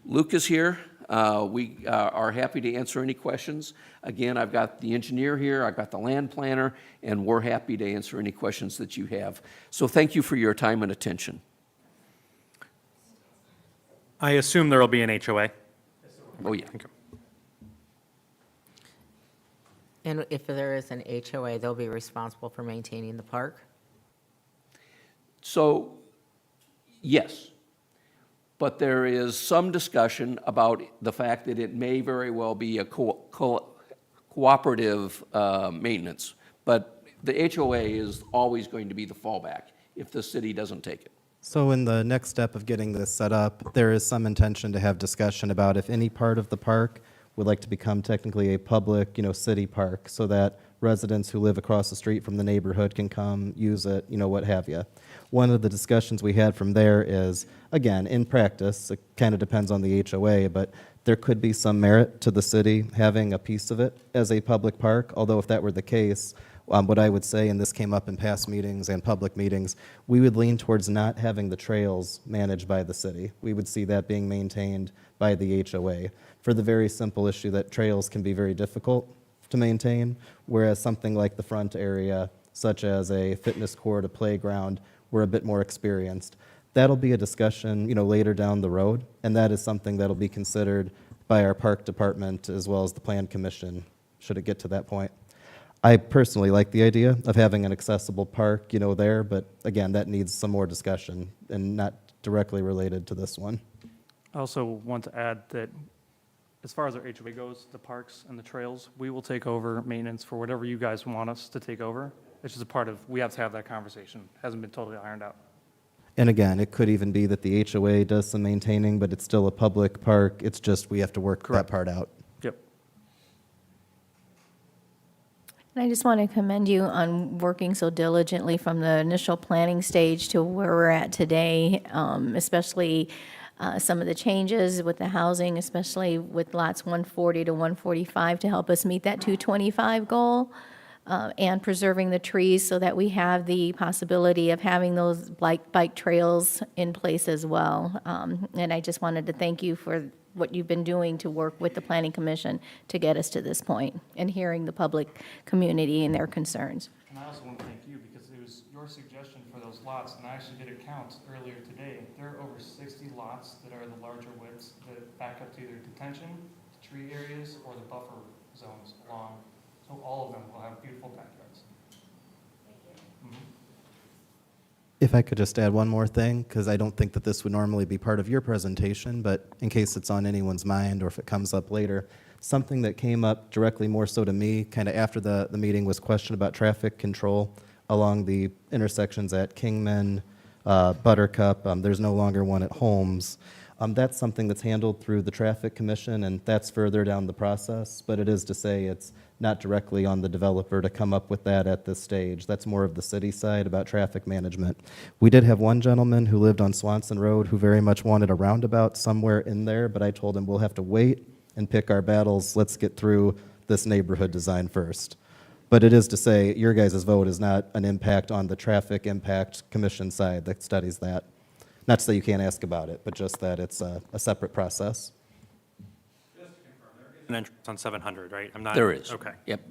Speaker 3: Luke is here. We are happy to answer any questions. Again, I've got the engineer here, I've got the land planner, and we're happy to answer any questions that you have. So thank you for your time and attention.
Speaker 5: I assume there will be an HOA.
Speaker 3: Oh, yeah.
Speaker 10: And if there is an HOA, they'll be responsible for maintaining the park?
Speaker 3: So, yes. But there is some discussion about the fact that it may very well be a cooperative maintenance. But the HOA is always going to be the fallback if the city doesn't take it.
Speaker 2: So in the next step of getting this set up, there is some intention to have discussion about if any part of the park would like to become technically a public, city park, so that residents who live across the street from the neighborhood can come use it, what have you. One of the discussions we had from there is, again, in practice, it kind of depends on the HOA, but there could be some merit to the city having a piece of it as a public park, although if that were the case, what I would say, and this came up in past meetings and public meetings, we would lean towards not having the trails managed by the city. We would see that being maintained by the HOA for the very simple issue that trails can be very difficult to maintain, whereas something like the front area, such as a fitness court, a playground, we're a bit more experienced. That'll be a discussion, later down the road, and that is something that'll be considered by our park department as well as the plan commission, should it get to that point. I personally like the idea of having an accessible park, there, but again, that needs some more discussion and not directly related to this one.
Speaker 7: I also want to add that as far as our HOA goes, the parks and the trails, we will take over maintenance for whatever you guys want us to take over. It's just a part of, we have to have that conversation. Hasn't been totally ironed out.
Speaker 2: And again, it could even be that the HOA does some maintaining, but it's still a public park. It's just we have to work
Speaker 7: Correct.
Speaker 2: that part out.
Speaker 7: Yep.
Speaker 9: And I just want to commend you on working so diligently from the initial planning stage to where we're at today, especially some of the changes with the housing, especially with lots 140 to 145 to help us meet that 225 goal, and preserving the trees so that we have the possibility of having those bike trails in place as well. And I just wanted to thank you for what you've been doing to work with the Planning Commission to get us to this point and hearing the public community and their concerns.
Speaker 7: And I also want to thank you because it was your suggestion for those lots, and I actually did a count earlier today. There are over 60 lots that are the larger widths that back up to either detention, the tree areas, or the buffer zones along. So all of them will have beautiful backyards.
Speaker 2: If I could just add one more thing, because I don't think that this would normally be part of your presentation, but in case it's on anyone's mind or if it comes up later, something that came up directly more so to me kind of after the meeting was question about traffic control along the intersections at Kingman, Buttercup. There's no longer one at Holmes. That's something that's handled through the Traffic Commission, and that's further down the process, but it is to say it's not directly on the developer to come up with that at this stage. That's more of the city side about traffic management. We did have one gentleman who lived on Swanson Road who very much wanted a roundabout somewhere in there, but I told him we'll have to wait and pick our battles. Let's get through this neighborhood design first. But it is to say your guys' vote is not an impact on the Traffic Impact Commission side that studies that. Not to say you can't ask about it, but just that it's a separate process.
Speaker 5: Just to confirm, there is an entrance on 700, right? I'm not.
Speaker 3: There is.
Speaker 5: Okay.
Speaker 3: Yep.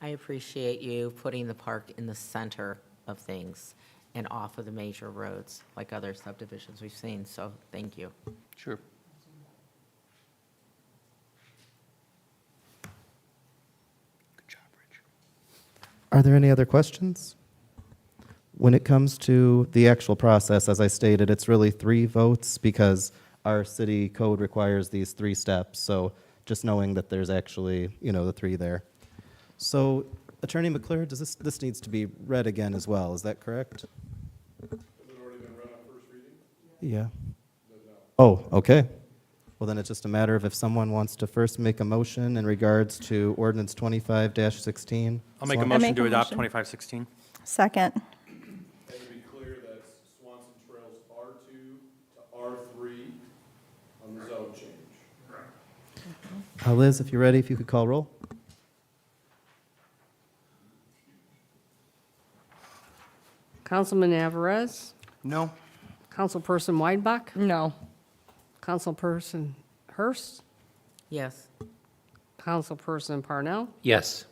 Speaker 10: I appreciate you putting the park in the center of things and off of the major roads, like other subdivisions we've seen, so thank you.
Speaker 3: Sure. Good job, Rich.
Speaker 2: Are there any other questions? When it comes to the actual process, as I stated, it's really 3 votes because our city code requires these 3 steps. So just knowing that there's actually, the 3 there. So Attorney McClure, does this needs to be read again as well, is that correct?
Speaker 11: Has it already been read on first reading?
Speaker 2: Yeah. Oh, okay. Well, then it's just a matter of if someone wants to first make a motion in regards to ordinance 25-16.
Speaker 5: I'll make a
Speaker 2: Swan-
Speaker 5: motion
Speaker 9: make
Speaker 5: to
Speaker 9: a
Speaker 5: adopt
Speaker 9: motion.
Speaker 5: 2516.
Speaker 9: Second.
Speaker 11: And to be clear, that's Swanson Trails R2 to R3 on the zone change.
Speaker 2: Liz, if you're ready, if you could call roll.
Speaker 4: Councilman Alvarez,
Speaker 8: No?
Speaker 4: Councilperson Weidbach,
Speaker 10: No.
Speaker 4: Councilperson Hurst,
Speaker 10: Yes.
Speaker 4: Councilperson Parnell,
Speaker 3: Yes.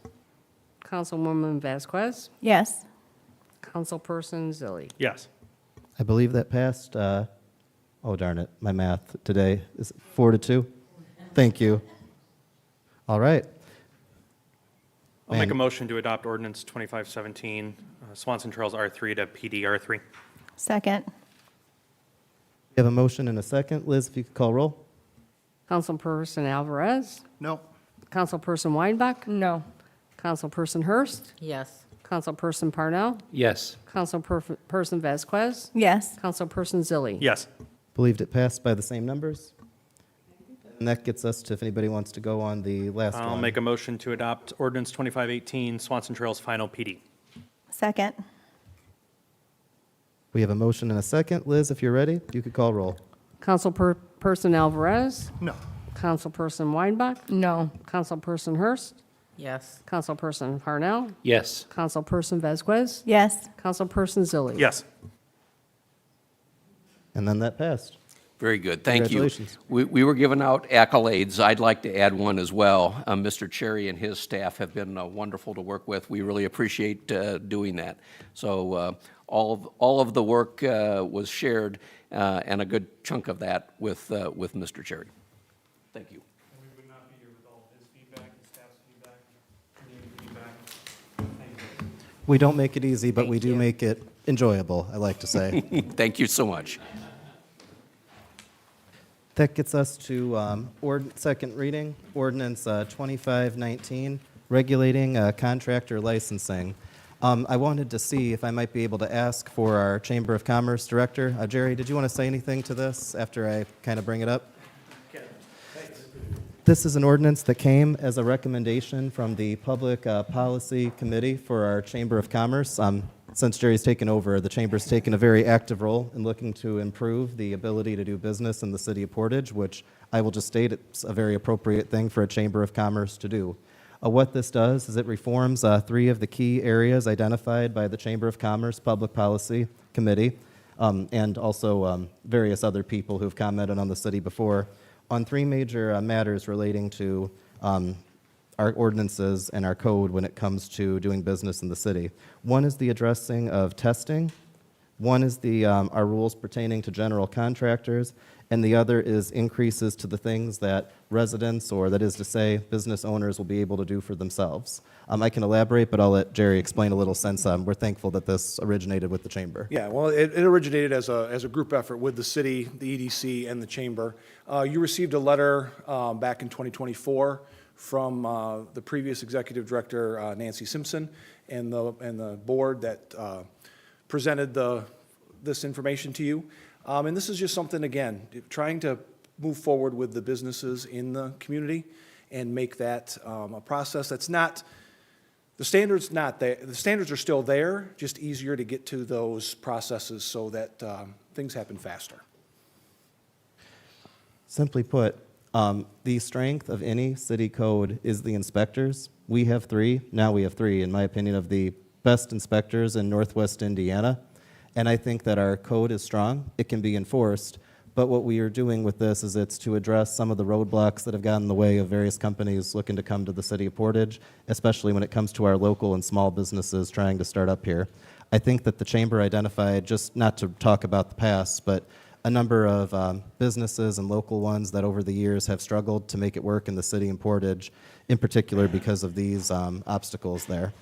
Speaker 4: Councilwoman Vasquez,
Speaker 9: Yes.
Speaker 4: Councilperson Zilli.
Speaker 5: Yes.
Speaker 2: I believe that passed, oh darn it, my math today is 4-2. Thank you. All right.
Speaker 5: I'll make a
Speaker 2: And-
Speaker 5: motion to adopt ordinance 2517, Swanson Trails R3 to PD R3.
Speaker 9: Second.
Speaker 2: We have a motion and a second. Liz, if you could call roll.
Speaker 4: Councilperson Alvarez,
Speaker 8: No?
Speaker 4: Councilperson Weidbach,
Speaker 10: No.
Speaker 4: Councilperson Hurst,
Speaker 10: Yes.
Speaker 4: Councilperson Parnell,
Speaker 3: Yes.
Speaker 4: Councilperson Vasquez,
Speaker 9: Yes.
Speaker 4: Councilperson Zilli.
Speaker 5: Yes.
Speaker 2: Believed it passed by the same numbers. And that gets us to if anybody wants to go on the last one.
Speaker 5: I'll make a motion to adopt ordinance 2518, Swanson Trails final PD.
Speaker 9: Second.
Speaker 2: We have a motion and a second. Liz, if you're ready, you could call roll.
Speaker 4: Councilperson Alvarez,
Speaker 8: No.
Speaker 4: Councilperson Weinbach,
Speaker 10: No.
Speaker 4: Councilperson Hurst,
Speaker 10: Yes.
Speaker 4: Councilperson Parnell,
Speaker 3: Yes.
Speaker 4: Councilperson Vasquez,
Speaker 9: Yes.
Speaker 4: Councilperson Zilli.
Speaker 5: Yes.
Speaker 2: And then that passed.
Speaker 12: Very good, thank you.
Speaker 2: Congratulations.
Speaker 12: We were giving out accolades. I'd like to add one as well. Mr. Cherry and his staff have been wonderful to work with. We really appreciate doing that. So all of the work was shared, and a good chunk of that with Mr. Cherry. Thank you.
Speaker 7: And we would not be here with all of his feedback, his staff's feedback, community feedback. Thank you.
Speaker 2: We don't make it easy, but we
Speaker 10: Thank
Speaker 2: do
Speaker 10: you.
Speaker 2: make it enjoyable, I like to say.
Speaker 12: Thank you so much.
Speaker 2: That gets us to second reading, ordinance 2519, regulating contractor licensing. I wanted to see if I might be able to ask for our Chamber of Commerce Director. Jerry, did you want to say anything to this after I kind of bring it up? This is an ordinance that came as a recommendation from the Public Policy Committee for our Chamber of Commerce. Since Jerry's taken over, the Chamber's taken a very active role in looking to improve the ability to do business in the city of Portage, which I will just state it's a very appropriate thing for a Chamber of Commerce to do. What this does is it reforms three of the key areas identified by the Chamber of Commerce Public Policy Committee, and also various other people who've commented on the city before, on three major matters relating to our ordinances and our code when it comes to doing business in the city. One is the addressing of testing, one is our rules pertaining to general contractors, and the other is increases to the things that residents, or that is to say, business owners will be able to do for themselves. I can elaborate, but I'll let Jerry explain a little since we're thankful that this originated with the Chamber.
Speaker 13: Yeah, well, it originated as a group effort with the city, the EDC, and the Chamber. You received a letter back in 2024 from the previous Executive Director, Nancy Simpson, and the board that presented this information to you. And this is just something, again, trying to move forward with the businesses in the community and make that a process that's not, the standards are still there, just easier to get to those processes so that things happen faster.
Speaker 2: Simply put, the strength of any city code is the inspectors. We have three, in my opinion, of the best inspectors in Northwest Indiana. And I think that our code is strong, it can be enforced, but what we are doing with this is it's to address some of the roadblocks that have gotten in the way of various companies looking to come to the city of Portage, especially when it comes to our local and small businesses trying to start up here. I think that the Chamber identified, just not to talk about the past, but a number of businesses and local ones that over the years have struggled to make it work in the city of Portage, in particular because of these obstacles there.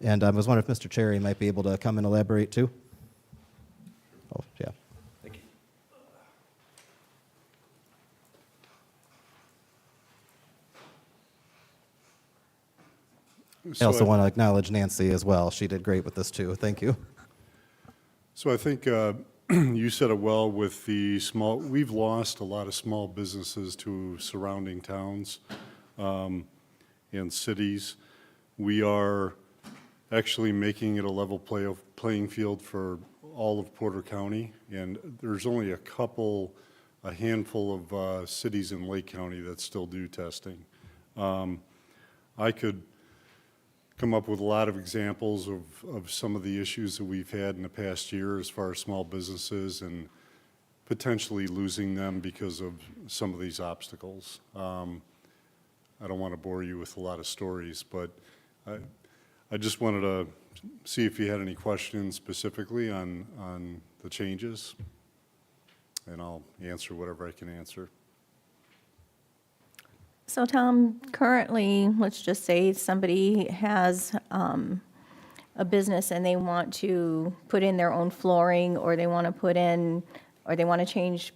Speaker 2: And I was wondering if Mr. Cherry might be able to come and elaborate too. Oh, yeah.
Speaker 12: Thank you.
Speaker 2: I also want to acknowledge Nancy as well. She did great with this too. Thank you.
Speaker 14: So I think you said it well with the small, we've lost a lot of small businesses to surrounding towns and cities. We are actually making it a level playing field for all of Porter County, and there's only a handful of cities in Lake County that still do testing. I could come up with a lot of examples of some of the issues that we've had in the past year as far as small businesses and potentially losing them because of some of these obstacles. I don't want to bore you with a lot of stories, but I just wanted to see if you had any questions specifically on the changes, and I'll answer whatever I can answer.
Speaker 9: So Tom, currently, let's just say somebody has a business and they want to put in their own flooring, or they want to put in, or they want to change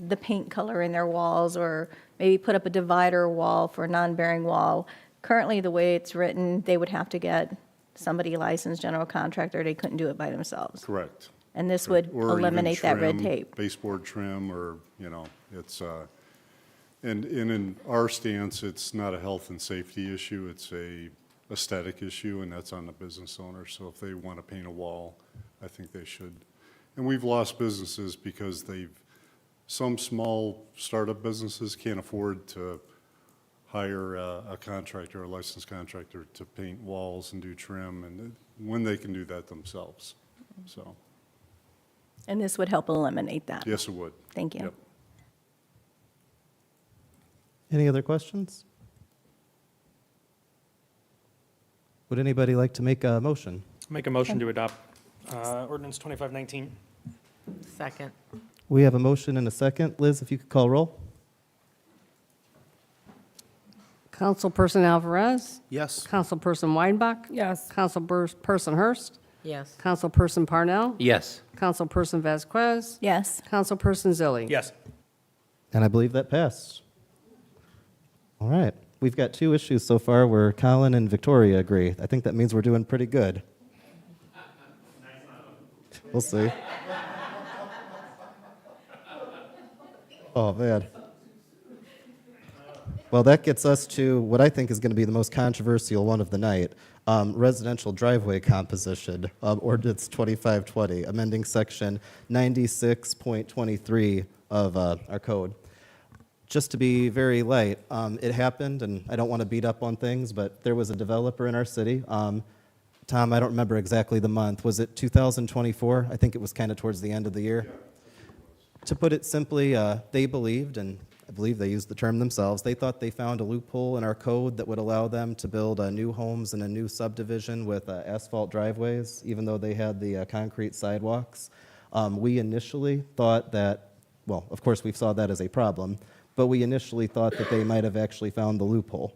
Speaker 9: the paint color in their walls, or maybe put up a divider wall for a non-bearing wall. Currently, the way it's written, they would have to get somebody licensed general contractor. They couldn't do it by themselves.
Speaker 14: Correct.
Speaker 9: And this would
Speaker 14: Or even
Speaker 9: eliminate that red
Speaker 14: trim,
Speaker 9: tape.
Speaker 14: baseboard trim, or, it's, and in our stance, it's not a health and safety issue, it's a aesthetic issue, and that's on the business owner. So if they want to paint a wall, I think they should. And we've lost businesses because some small startup businesses can't afford to hire a contractor, a licensed contractor, to paint walls and do trim, and when they can do that themselves, so.
Speaker 9: And this would help eliminate that.
Speaker 14: Yes, it would.
Speaker 9: Thank you.
Speaker 14: Yep.
Speaker 2: Any other questions? Would anybody like to make a motion?
Speaker 7: Make a motion to adopt ordinance 2519.
Speaker 10: Second.
Speaker 2: We have a motion and a second. Liz, if you could call roll.
Speaker 4: Councilperson Alvarez?
Speaker 8: Yes.
Speaker 4: Councilperson Weinbach?
Speaker 10: Yes.
Speaker 4: Councilperson Hurst?
Speaker 10: Yes.
Speaker 4: Councilperson Parnell?
Speaker 3: Yes.
Speaker 4: Councilperson Vasquez?
Speaker 9: Yes.
Speaker 4: Councilperson Zilli?
Speaker 7: Yes.
Speaker 2: And I believe that passed. All right. We've got two issues so far where Colin and Victoria agree. I think that means we're doing pretty good. We'll see. Oh, man. Well, that gets us to what I think is going to be the most controversial one of the night, residential driveway composition, Ordinance 2520, amending Section 96.23 of our code. Just to be very light, it happened, and I don't want to beat up on things, but there was a developer in our city. Tom, I don't remember exactly the month. Was it 2024? I think it was kind of towards the end of the year. To put it simply, they believed, and I believe they used the term themselves, they thought they found a loophole in our code that would allow them to build new homes in a new subdivision with asphalt driveways, even though they had the concrete sidewalks. We initially thought that, well, of course we saw that as a problem, but we initially thought that they might have actually found the loophole.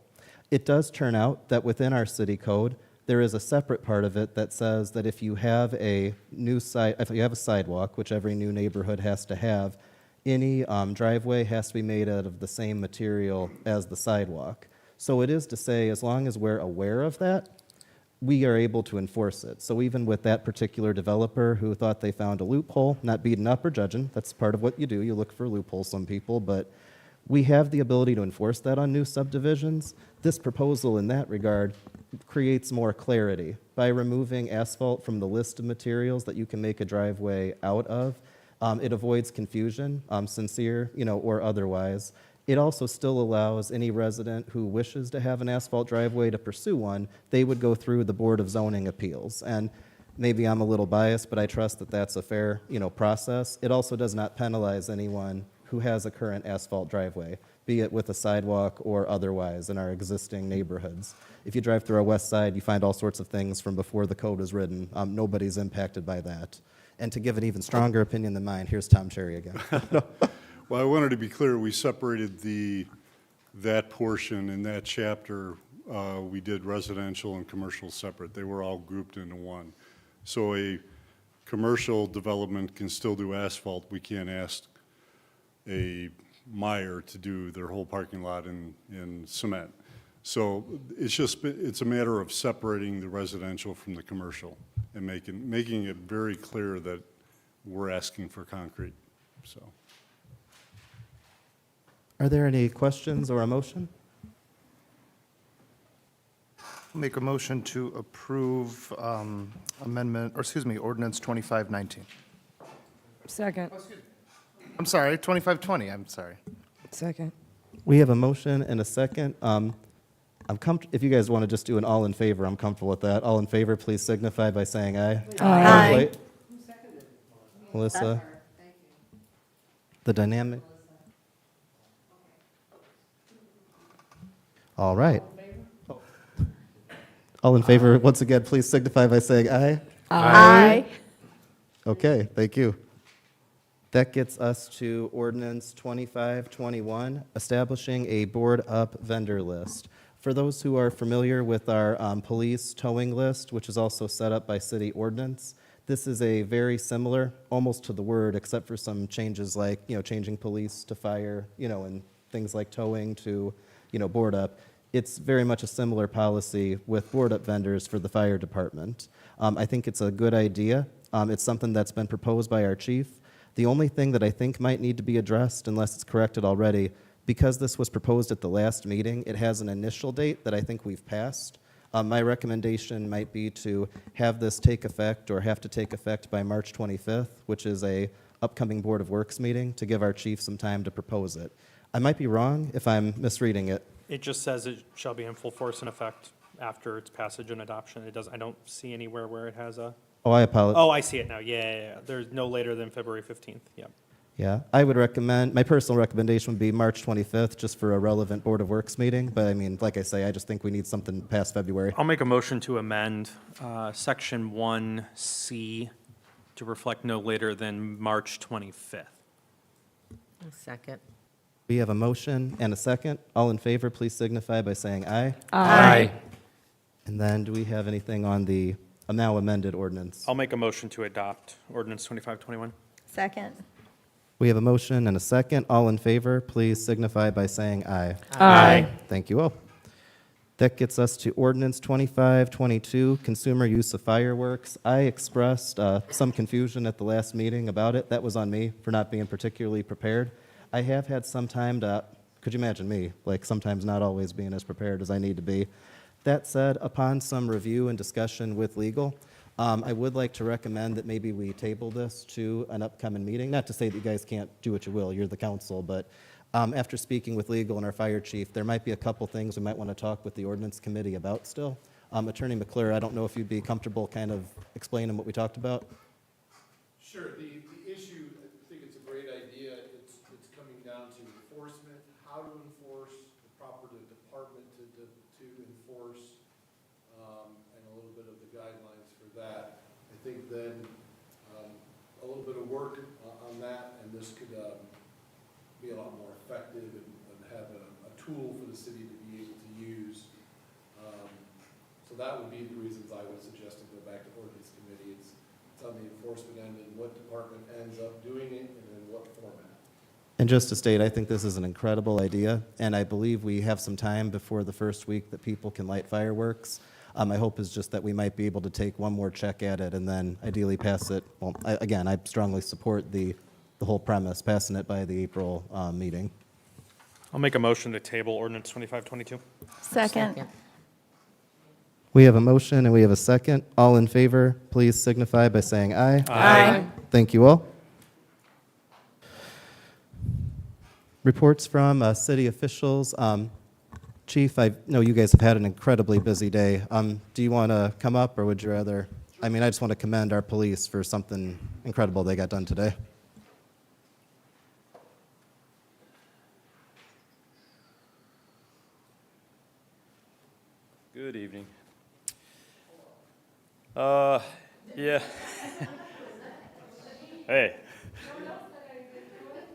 Speaker 2: It does turn out that within our city code, there is a separate part of it that says that if you have a if you have a sidewalk, which every new neighborhood has to have, any driveway has to be made out of the same material as the sidewalk. So it is to say, as long as we're aware of that, we are able to enforce it. So even with that particular developer who thought they found a loophole, not beating up or judging, that's part of what you do, you look for loopholes, some people, but we have the ability to enforce that on new subdivisions. This proposal in that regard creates more clarity by removing asphalt from the list of materials that you can make a driveway out of. It avoids confusion, sincere, or otherwise. It also still allows any resident who wishes to have an asphalt driveway to pursue one. They would go through the Board of Zoning Appeals. And maybe I'm a little biased, but I trust that that's a fair, process. It also does not penalize anyone who has a current asphalt driveway, be it with a sidewalk or otherwise in our existing neighborhoods. If you drive through our west side, you find all sorts of things from before the code was written. Nobody's impacted by that. And to give an even stronger opinion than mine, here's Tom Cherry again.
Speaker 14: Well, I wanted to be clear, we separated that portion in that chapter, we did residential and commercial separate. They were all grouped into one. So a commercial development can still do asphalt. We can't ask a Meyer to do their whole parking lot in cement. So it's a matter of separating the residential from the commercial and making it very clear that we're asking for concrete, so.
Speaker 2: Are there any questions or a motion?
Speaker 8: Make a motion to approve ordinance 2519.
Speaker 15: Second.
Speaker 8: I'm sorry, 2520, I'm sorry.
Speaker 15: Second.
Speaker 2: We have a motion and a second. If you guys want to just do an all in favor, I'm comfortable with that. All in favor, please signify by saying aye.
Speaker 9: Aye.
Speaker 2: Wait. Melissa? The dynamic? All right. All in favor, once again, please signify by saying aye.
Speaker 9: Aye.
Speaker 2: Okay, thank you. That gets us to ordinance 2521, establishing a board-up vendor list. For those who are familiar with our police towing list, which is also set up by city ordinance, this is a very similar, almost to the word, except for some changes like, changing police to fire, and things like towing to, board up. It's very much a similar policy with board-up vendors for the fire department. I think it's a good idea. It's something that's been proposed by our chief. The only thing that I think might need to be addressed, unless it's corrected already, because this was proposed at the last meeting, it has an initial date that I think we've passed. My recommendation might be to have this take effect or have to take effect by March 25th, which is a upcoming Board of Works meeting, to give our chief some time to propose it. I might be wrong if I'm misreading it.
Speaker 5: It just says it shall be in full force and effect after its passage and adoption. I don't see anywhere where it has a.
Speaker 2: Oh, I apologize.
Speaker 5: Oh, I see it now. Yeah. There's no later than February 15th. Yeah.
Speaker 2: Yeah, I would recommend, my personal recommendation would be March 25th, just for a relevant Board of Works meeting. But I mean, like I say, I just think we need something past February.
Speaker 5: I'll make a motion to amend Section 1C to reflect no later than March 25th.
Speaker 10: Second.
Speaker 2: We have a motion and a second. All in favor, please signify by saying aye.
Speaker 5: Aye.
Speaker 2: And then do we have anything on the now amended ordinance?
Speaker 5: I'll make a motion to adopt ordinance 2521.
Speaker 9: Second.
Speaker 2: We have a motion and a second. All in favor, please signify by saying aye.
Speaker 15: Aye.
Speaker 2: Thank you all. That gets us to ordinance 2522, consumer use of fireworks. I expressed some confusion at the last meeting about it. That was on me for not being particularly prepared. I have had some time to, could you imagine me, like sometimes not always being as prepared as I need to be. That said, upon some review and discussion with legal, I would like to recommend that maybe we table this to an upcoming meeting. Not to say that you guys can't do what you will, you're the council, but after speaking with legal and our fire chief, there might be a couple things we might want to talk with the ordinance committee about still. Attorney McClure, I don't know if you'd be comfortable kind of explaining what we talked about.
Speaker 11: Sure, the issue, I think it's a great idea. It's coming down to enforcement, how to enforce, the proper department to enforce, and a little bit of the guidelines for that. I think then a little bit of work on that, and this could be a lot more effective and have a tool for the city to be able to use. So that would be the reasons I would suggest to go back to ordinance committee. It's on the enforcement end and what department ends up doing it and in what format.
Speaker 2: And just to state, I think this is an incredible idea, and I believe we have some time before the first week that people can light fireworks. My hope is just that we might be able to take one more check at it and then ideally pass it. Well, again, I strongly support the whole premise, passing it by the April meeting.
Speaker 5: I'll make a motion to table ordinance 2522.
Speaker 9: Second.
Speaker 2: We have a motion and we have a second. All in favor, please signify by saying aye.
Speaker 9: Aye.
Speaker 2: Thank you all. Reports from city officials. Chief, I know you guys have had an incredibly busy day. Do you want to come up, or would you rather? I mean, I just want to commend our police for something incredible they got done today.
Speaker 16: Good evening. Yeah. Hey.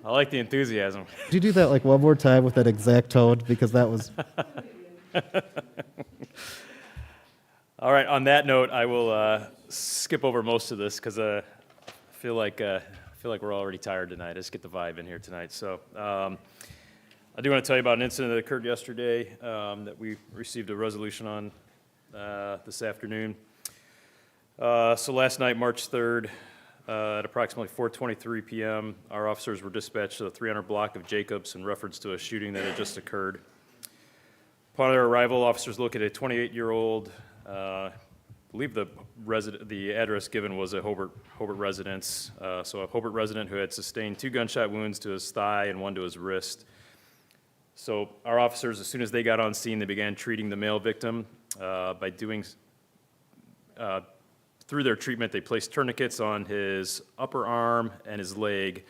Speaker 16: I like the enthusiasm.
Speaker 2: Could you do that like one more time with that exact tone? Because that was...
Speaker 16: All right, on that note, I will skip over most of this because I feel like we're already tired tonight. I just get the vibe in here tonight. So I do want to tell you about an incident that occurred yesterday that we received a resolution on this afternoon. So last night, March 3rd, at approximately 4:23 p.m., our officers were dispatched to the 300 block of Jacobs in reference to a shooting that had just occurred. Upon their arrival, officers located a 28-year-old, I believe the address given was a Hobart residence. So a Hobart resident who had sustained 2 gunshot wounds to his thigh and 1 to his wrist. So our officers, as soon as they got on scene, they began treating the male victim by doing, through their treatment, they placed tourniquets on his upper arm and his leg,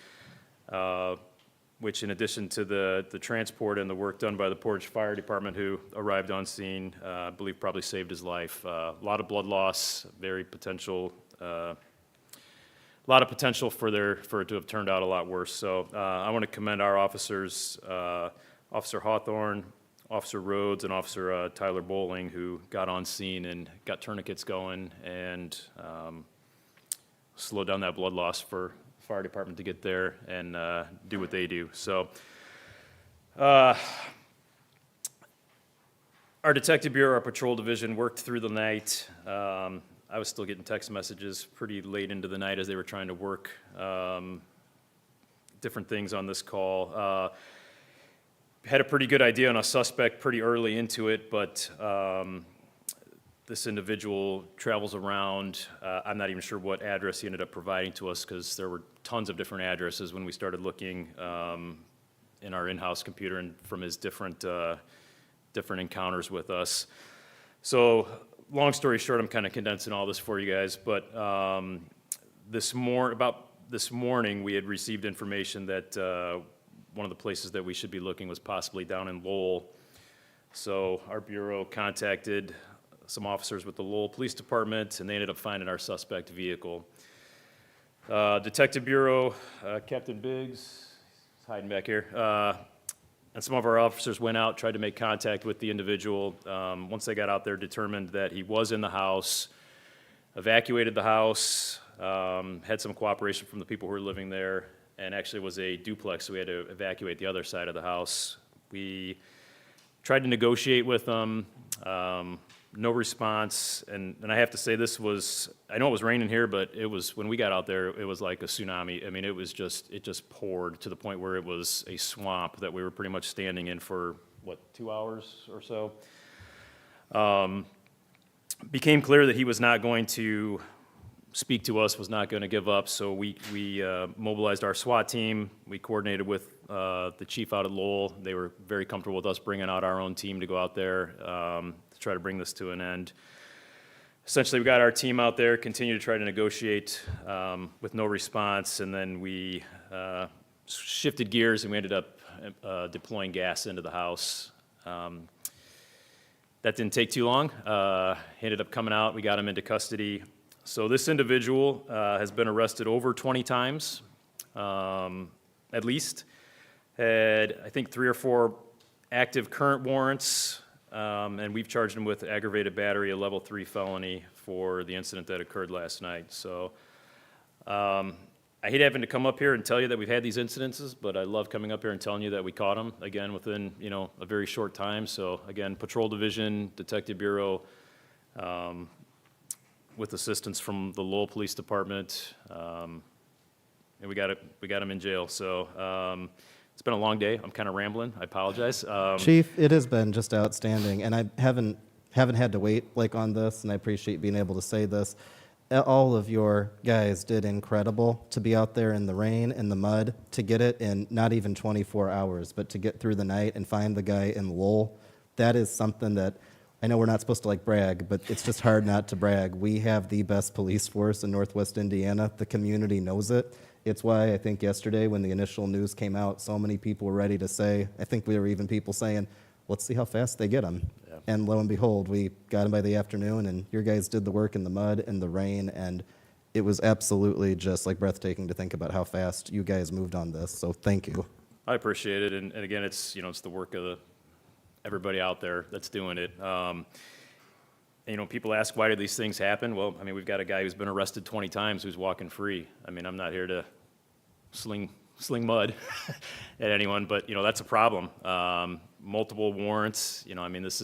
Speaker 16: which in addition to the transport and the work done by the Portage Fire Department who arrived on scene, I believe probably saved his life. A lot of blood loss, very potential, a lot of potential for it to have turned out a lot worse. So I want to commend our officers, Officer Hawthorne, Officer Rhodes, and Officer Tyler Bowling, who got on scene and got tourniquets going and slowed down that blood loss for the fire department to get there and do what they do. So our detective bureau, our patrol division, worked through the night. I was still getting text messages pretty late into the night as they were trying to work different things on this call. Had a pretty good idea on a suspect pretty early into it, but this individual travels around. I'm not even sure what address he ended up providing to us because there were tons of different addresses when we started looking in our in-house computer and from his different encounters with us. So long story short, I'm kind of condensing all this for you guys, but this morning we had received information that one of the places that we should be looking was possibly down in Lowell. So our bureau contacted some officers with the Lowell Police Department, and they ended up finding our suspect vehicle. Detective Bureau, Captain Biggs, he's hiding back here, and some of our officers went out, tried to make contact with the individual. Once they got out there, determined that he was in the house, evacuated the house, had some cooperation from the people who were living there, and actually was a duplex, so we had to evacuate the other side of the house. We tried to negotiate with them, no response, and I have to say this was, I know it was raining here, but it was, when we got out there, it was like a tsunami. I mean, it just poured to the point where it was a swamp that we were pretty much standing in for, 2 hours or so. Became clear that he was not going to speak to us, was not going to give up, so we mobilized our SWAT team. We coordinated with the chief out at Lowell. They were very comfortable with us bringing out our own team to go out there to try to bring this to an end. Essentially, we got our team out there, continued to try to negotiate with no response, and then we shifted gears and we ended up deploying gas into the house. That didn't take too long. He ended up coming out. We got him into custody. So this individual has been arrested over 20 times, at least. Had, I think, 3 or 4 active current warrants, and we've charged him with aggravated battery, a level 3 felony for the incident that occurred last night. So I hate having to come up here and tell you that we've had these incidences, but I love coming up here and telling you that we caught him, again, within, a very short time. So again, Patrol Division, Detective Bureau, with assistance from the Lowell Police Department, and we got him in jail. So it's been a long day. I'm kind of rambling. I apologize.
Speaker 2: Chief, it has been just outstanding, and I haven't had to wait on this, and I appreciate being able to say this. All of your guys did incredible to be out there in the rain and the mud to get it in not even 24 hours, but to get through the night and find the guy in Lowell. That is something that I know we're not supposed to brag, but it's just hard not to brag. We have the best police force in Northwest Indiana. The community knows it. It's why I think yesterday when the initial news came out, so many people were ready to say, I think there were even people saying, let's see how fast they get them. Yeah. And lo and behold, we got them by the afternoon, and your guys did the work in the mud and the rain, and it was absolutely just breathtaking to think about how fast you guys moved on this. So thank you.
Speaker 16: I appreciate it, and again, it's it's the work of everybody out there that's doing it. People ask, why do these things happen? Well, I mean, we've got a guy who's been arrested 20 times who's walking free. I mean, I'm not here to sling sling mud at anyone, but, that's a problem. Multiple warrants, I mean, these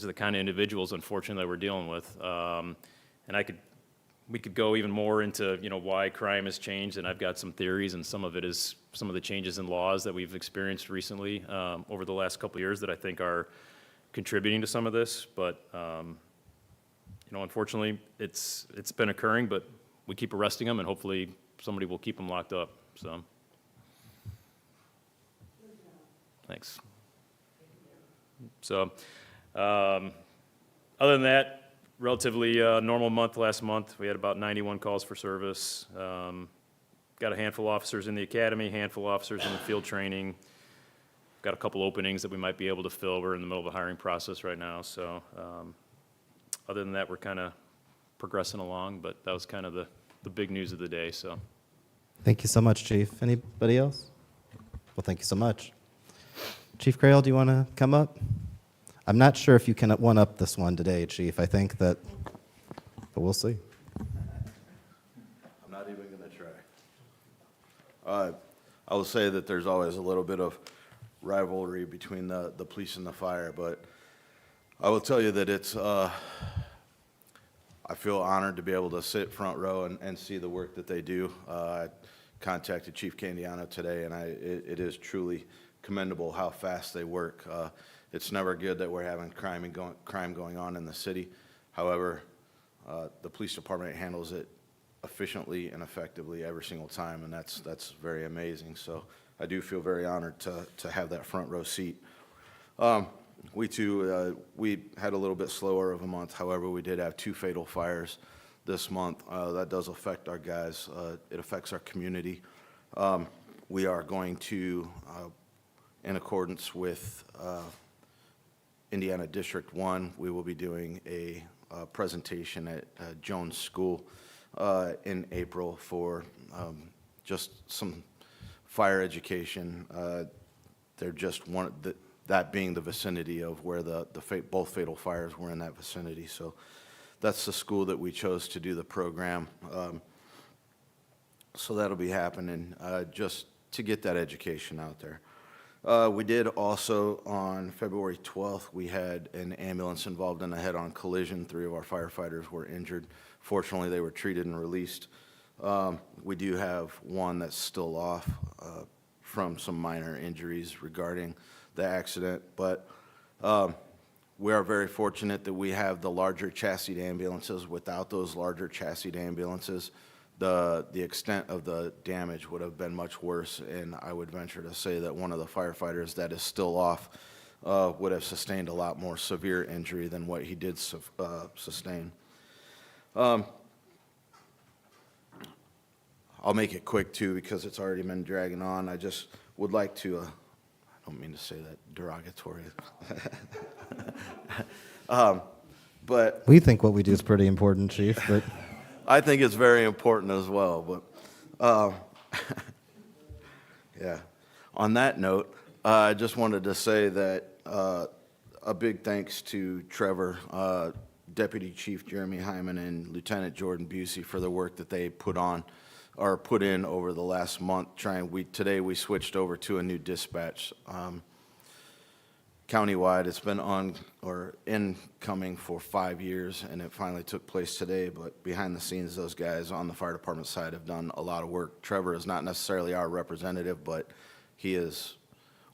Speaker 16: are the kind of individuals, unfortunately, that we're dealing with. And we could go even more into, why crime has changed, and I've got some theories, and some of it is some of the changes in laws that we've experienced recently over the last couple of years that I think are contributing to some of this. But, unfortunately, it's been occurring, but we keep arresting them, and hopefully somebody will keep them locked up, so. Thanks. So, other than that, relatively normal month last month. We had about 91 calls for service. Got a handful of officers in the academy, handful of officers in the field training. Got a couple openings that we might be able to fill. We're in the middle of a hiring process right now. So other than that, we're kind of progressing along, but that was kind of the big news of the day. So
Speaker 2: Thank you so much, Chief. Anybody else? Well, thank you so much. Chief Crail, do you want to come up? I'm not sure if you can one-up this one today, Chief. I think that, but we'll see.
Speaker 6: I'm not even going to try. I will say that there's always a little bit of rivalry between the police and the fire, but I will tell you that it's, I feel honored to be able to sit front row and see the work that they do. I contacted Chief Candiano today, and it is truly commendable how fast they work. It's never good that we're having crime going on in the city. However, the police department handles it efficiently and effectively every single time, and that's very amazing. So I do feel very honored to have that front row seat. We too, we had a little bit slower of a month. However, we did have 2 fatal fires this month. That does affect our guys. It affects our community. We are going to, in accordance with Indiana District 1, we will be doing a presentation at Jones School in April for just some fire education. They're just that being the vicinity of where both fatal fires were in that vicinity. So that's the school that we chose to do the program. So that'll be happening just to get that education out there. We did also, on February 12th, we had an ambulance involved in a head-on collision. 3 of our firefighters were injured. Fortunately, they were treated and released. We do have one that's still off from some minor injuries regarding the accident, but we are very fortunate that we have the larger chassis ambulances. Without those larger chassis ambulances, the extent of the damage would have been much worse, and I would venture to say that one of the firefighters that is still off would have sustained a lot more severe injury than what he did sustain. I'll make it quick too because it's already been dragging on. I just would like to, I don't mean to say that derogatory, but
Speaker 2: We think what we do is pretty important, Chief, but
Speaker 6: I think it's very important as well, but yeah. On that note, I just wanted to say that a big thanks to Trevor, Deputy Chief Jeremy Hyman, and Lieutenant Jordan Busey for the work that they put in over the last month. Today we switched over to a new dispatch. Countywide, it's been incoming for 5 years, and it finally took place today, but behind the scenes, those guys on the fire department side have done a lot of work. Trevor is not necessarily our representative, but he is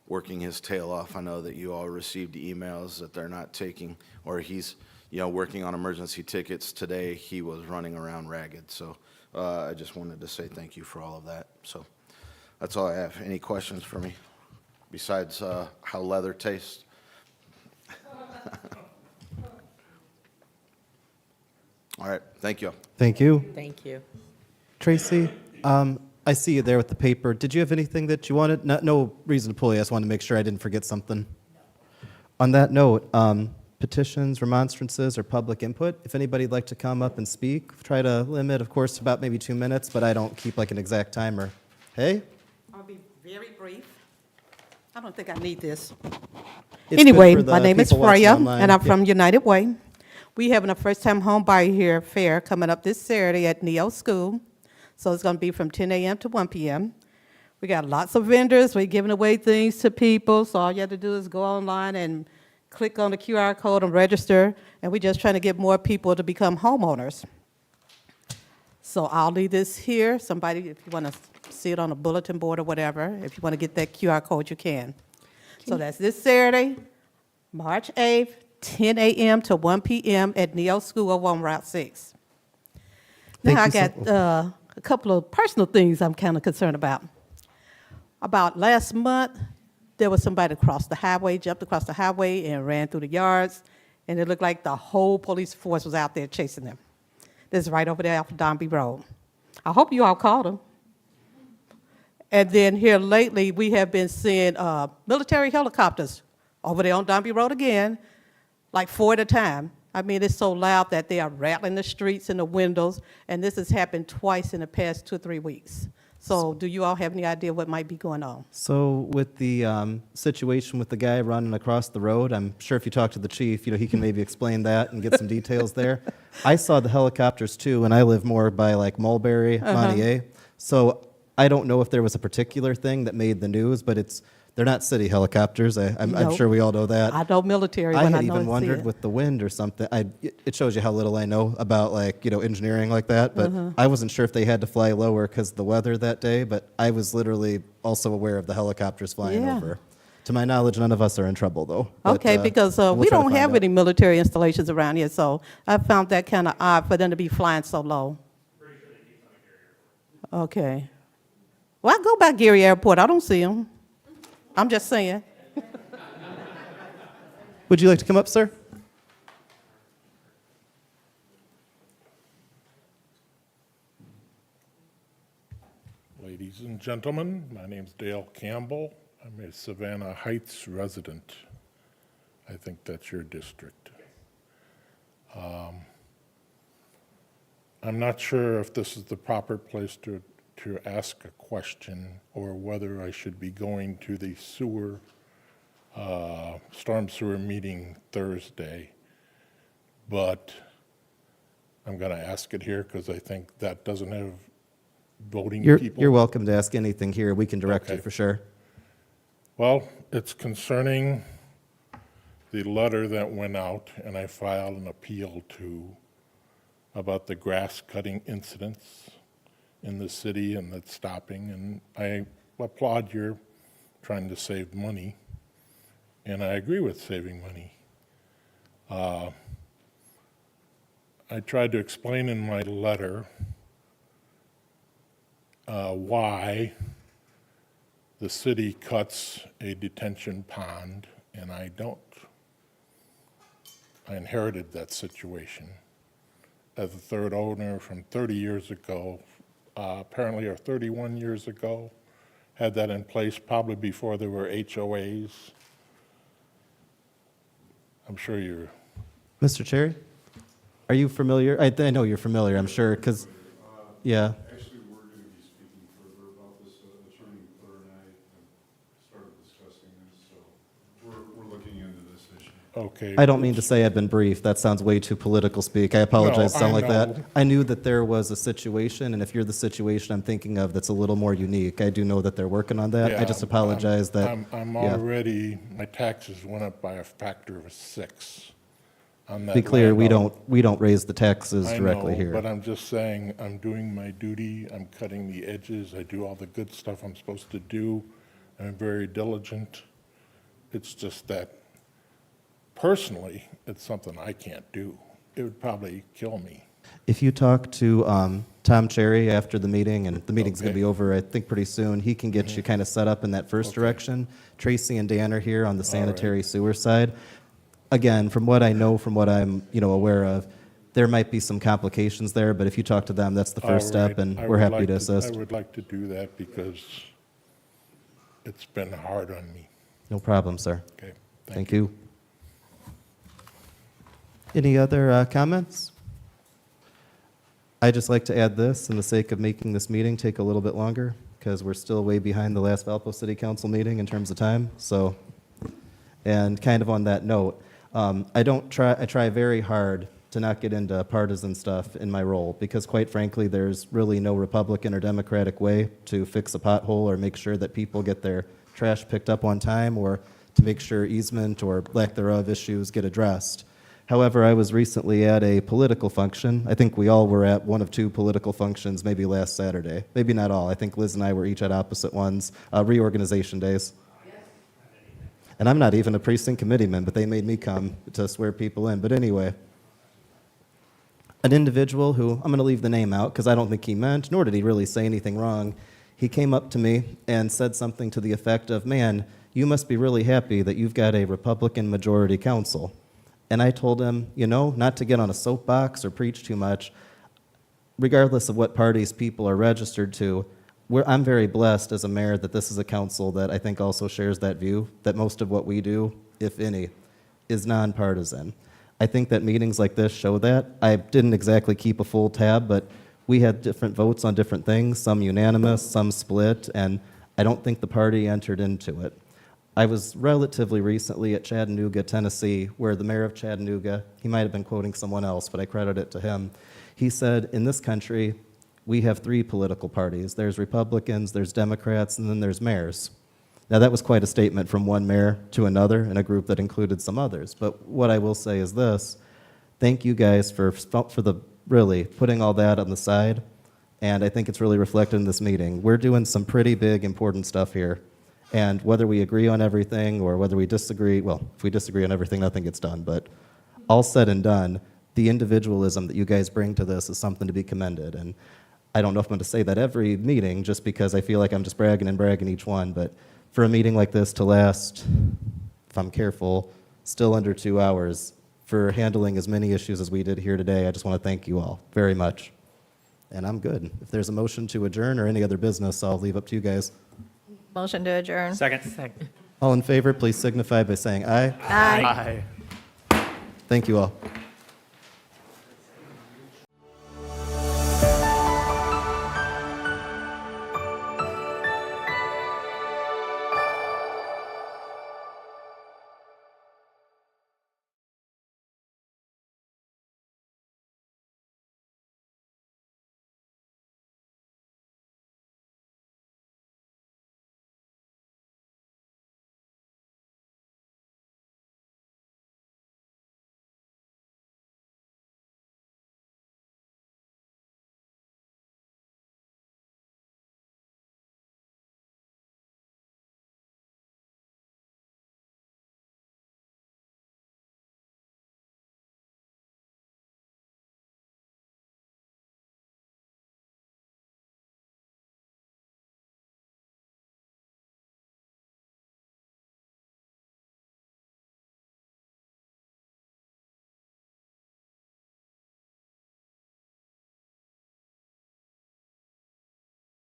Speaker 6: working his tail off. I know that you all received emails that they're not taking, or he's, working on emergency tickets. Today, he was running around ragged, so I just wanted to say thank you for all of that. So that's all I have. Any questions for me besides how leather tastes? All right, thank you.
Speaker 2: thank you.
Speaker 10: Thank you.
Speaker 2: Tracy, I see you there with the paper. Did you have anything that you wanted? No reason to pull you. I just wanted to make sure I didn't forget something. On that note, petitions, remonstrances, or public input, if anybody'd like to come up and speak, try to limit, of course, to about maybe 2 minutes, but I don't keep like an exact timer. Hey?
Speaker 17: I'll be very brief. I don't think I need this.
Speaker 2: It's
Speaker 17: Anyway,
Speaker 2: good for the
Speaker 17: my name is
Speaker 2: people watching
Speaker 17: Freya,
Speaker 2: online.
Speaker 17: and I'm
Speaker 2: Yeah.
Speaker 17: from United Way. We having a first-time home buyer here fair coming up this Saturday at Neo School. So it's going to be from 10 a.m. to 1 p.m. We got lots of vendors. We're giving away things to people. So all you have to do is go online and click on the QR code and register. And we're just trying to get more people to become homeowners. So I'll leave this here. Somebody, if you want to see it on a bulletin board or whatever, if you want to get that QR code, you can. So that's this Saturday, March 8th, 10 a.m. to 1 p.m. at Neo School over on Route 6. Now I got a couple of personal things I'm kind of concerned about. About last month, there was somebody across the highway, jumped across the highway and ran through the yards, and it looked like the whole police force was out there chasing them. This is right over there off of Dombey Road. I hope you all caught them. And then here lately, we have been seeing military helicopters over there on Dombey Road again, like 4 at a time. I mean, it's so loud that they are rattling the streets and the windows, and this has happened twice in the past 2 or 3 weeks. So do you all have any idea what might be going on?
Speaker 2: So with the situation with the guy running across the road, I'm sure if you talk to the chief, he can maybe explain that and get some details there. I saw the helicopters too, and I live more by like Mulberry, Montier. So I don't know if there was a particular thing that made the news, but they're not city helicopters. I'm sure we all know that.
Speaker 17: I know military
Speaker 2: I
Speaker 17: when
Speaker 2: had
Speaker 17: I know
Speaker 2: even
Speaker 17: it's
Speaker 2: wondered
Speaker 17: it.
Speaker 2: with the wind or something. It shows you how little I know about engineering like that. But I wasn't sure if they had to fly lower because of the weather that day. But I was literally also aware of the helicopters flying
Speaker 17: Yeah.
Speaker 2: over. To my knowledge, none of us are in trouble though. But,
Speaker 17: Okay, because
Speaker 2: we'll
Speaker 17: we
Speaker 2: try to
Speaker 17: don't
Speaker 2: find
Speaker 17: have
Speaker 2: out.
Speaker 17: any military installations around here, so I found that kind of odd for them to be flying so low. Okay. Well, I go by Gary Airport. I don't see them. I'm just saying.
Speaker 2: Would you like to come up, sir?
Speaker 18: Ladies and gentlemen, my name's Dale Campbell. I'm a Savannah Heights resident. I think that's your district. I'm not sure if this is the proper place to ask a question or whether I should be going to the storm sewer meeting Thursday, but I'm going to ask it here because I think that doesn't have voting people.
Speaker 2: You're welcome to ask anything here. We can direct you
Speaker 18: Okay.
Speaker 2: for sure.
Speaker 18: Well, it's concerning the letter that went out, and I filed an appeal to about the grass cutting incidents in the city and that's stopping, and I applaud your trying to save money, and I agree with saving money. I tried to explain in my letter why the city cuts a detention pond, and I don't. I inherited that situation as a third owner from 30 years ago, apparently, or 31 years ago. Had that in place probably before there were HOAs. I'm sure you're.
Speaker 2: Mr. Cherry, are you familiar? I know you're familiar, I'm sure, because, yeah.
Speaker 14: Actually, we're going to be speaking further about this. Attorney Claire and I have started discussing this, so we're looking into this issue.
Speaker 18: Okay.
Speaker 2: I don't mean to say I've been brief. That sounds way too political speak. I apologize to
Speaker 18: No,
Speaker 2: sound
Speaker 18: I
Speaker 2: like that.
Speaker 18: know.
Speaker 2: I knew that there was a situation, and if you're the situation I'm thinking of that's a little more unique, I do know that they're working on that. I
Speaker 18: Yeah,
Speaker 2: just apologize that.
Speaker 18: I'm
Speaker 2: yeah.
Speaker 18: already, my taxes went up by a factor of 6 on that.
Speaker 2: Be clear, we
Speaker 18: landowner.
Speaker 2: don't raise the taxes directly
Speaker 18: I know,
Speaker 2: here.
Speaker 18: but I'm just saying, I'm doing my duty, I'm cutting the edges, I do all the good stuff I'm supposed to do, I'm very diligent. It's just that, personally, it's something I can't do. It would probably kill me.
Speaker 2: If you talk to Tom Cherry after the meeting, and the meeting's going to
Speaker 18: Okay.
Speaker 2: be over, I think, pretty soon, he can get you kind of set up in that first direction. Tracy and Dan are here on the sanitary sewer side. Again, from what I know, from what I'm aware of, there might be some complications there, but if you talk to them, that's the first
Speaker 18: All
Speaker 2: step,
Speaker 18: right,
Speaker 2: and
Speaker 18: I
Speaker 2: we're
Speaker 18: would
Speaker 2: happy
Speaker 18: like
Speaker 2: to assist.
Speaker 18: I would like to do that because it's been hard on me.
Speaker 2: No problem, sir.
Speaker 18: Okay,
Speaker 2: Thank you. Any other comments? I'd just like to add this, in the sake of making this meeting take a little bit longer, because we're still way behind the last Valpo City Council meeting in terms of time. And kind of on that note, I try very hard to not get into partisan stuff in my role, because quite frankly, there's really no Republican or Democratic way to fix a pothole or make sure that people get their trash picked up on time, or to make sure easement or lack thereof issues get addressed. However, I was recently at a political function. I think we all were at one of two political functions maybe last Saturday. Maybe not all. I think Liz and I were each at opposite ones. Reorganization days. And I'm not even a precinct committeeman, but they made me come to swear people in. But anyway, an individual who, I'm going to leave the name out because I don't think he meant, nor did he really say anything wrong, he came up to me and said something to the effect of, man, you must be really happy that you've got a Republican majority council. And I told him, you know, not to get on a soapbox or preach too much, regardless of what parties people are registered to, I'm very blessed as a mayor that this is a council that I think also shares that view, that most of what we do, if any, is nonpartisan. I think that meetings like this show that. I didn't exactly keep a full tab, but we had different votes on different things, some unanimous, some split, and I don't think the party entered into it. I was relatively recently at Chattanooga, Tennessee, where the mayor of Chattanooga, he might have been quoting someone else, but I credit it to him. He said, in this country, we have three political parties. There's Republicans, there's Democrats, and then there's mayors. Now, that was quite a statement from one mayor to another in a group that included some others. But what I will say is this: thank you guys for the really putting all that on the side, and I think it's really reflected in this meeting. We're doing some pretty big, important stuff here. And whether we agree on everything or whether we disagree, well, if we disagree on everything, nothing gets done. But all said and done, the individualism that you guys bring to this is something to be commended. And I don't know if I'm going to say that every meeting just because I feel like I'm just bragging each one. But for a meeting like this to last, if I'm careful, still under 2 hours, for handling as many issues as we did here today, I just want to thank you all very much. And I'm good. If there's a motion to adjourn or any other business, I'll leave up to you guys.
Speaker 9: Motion to adjourn.
Speaker 5: Second.
Speaker 2: All in favor, please signify by saying aye.
Speaker 9: Aye.
Speaker 2: Thank you all.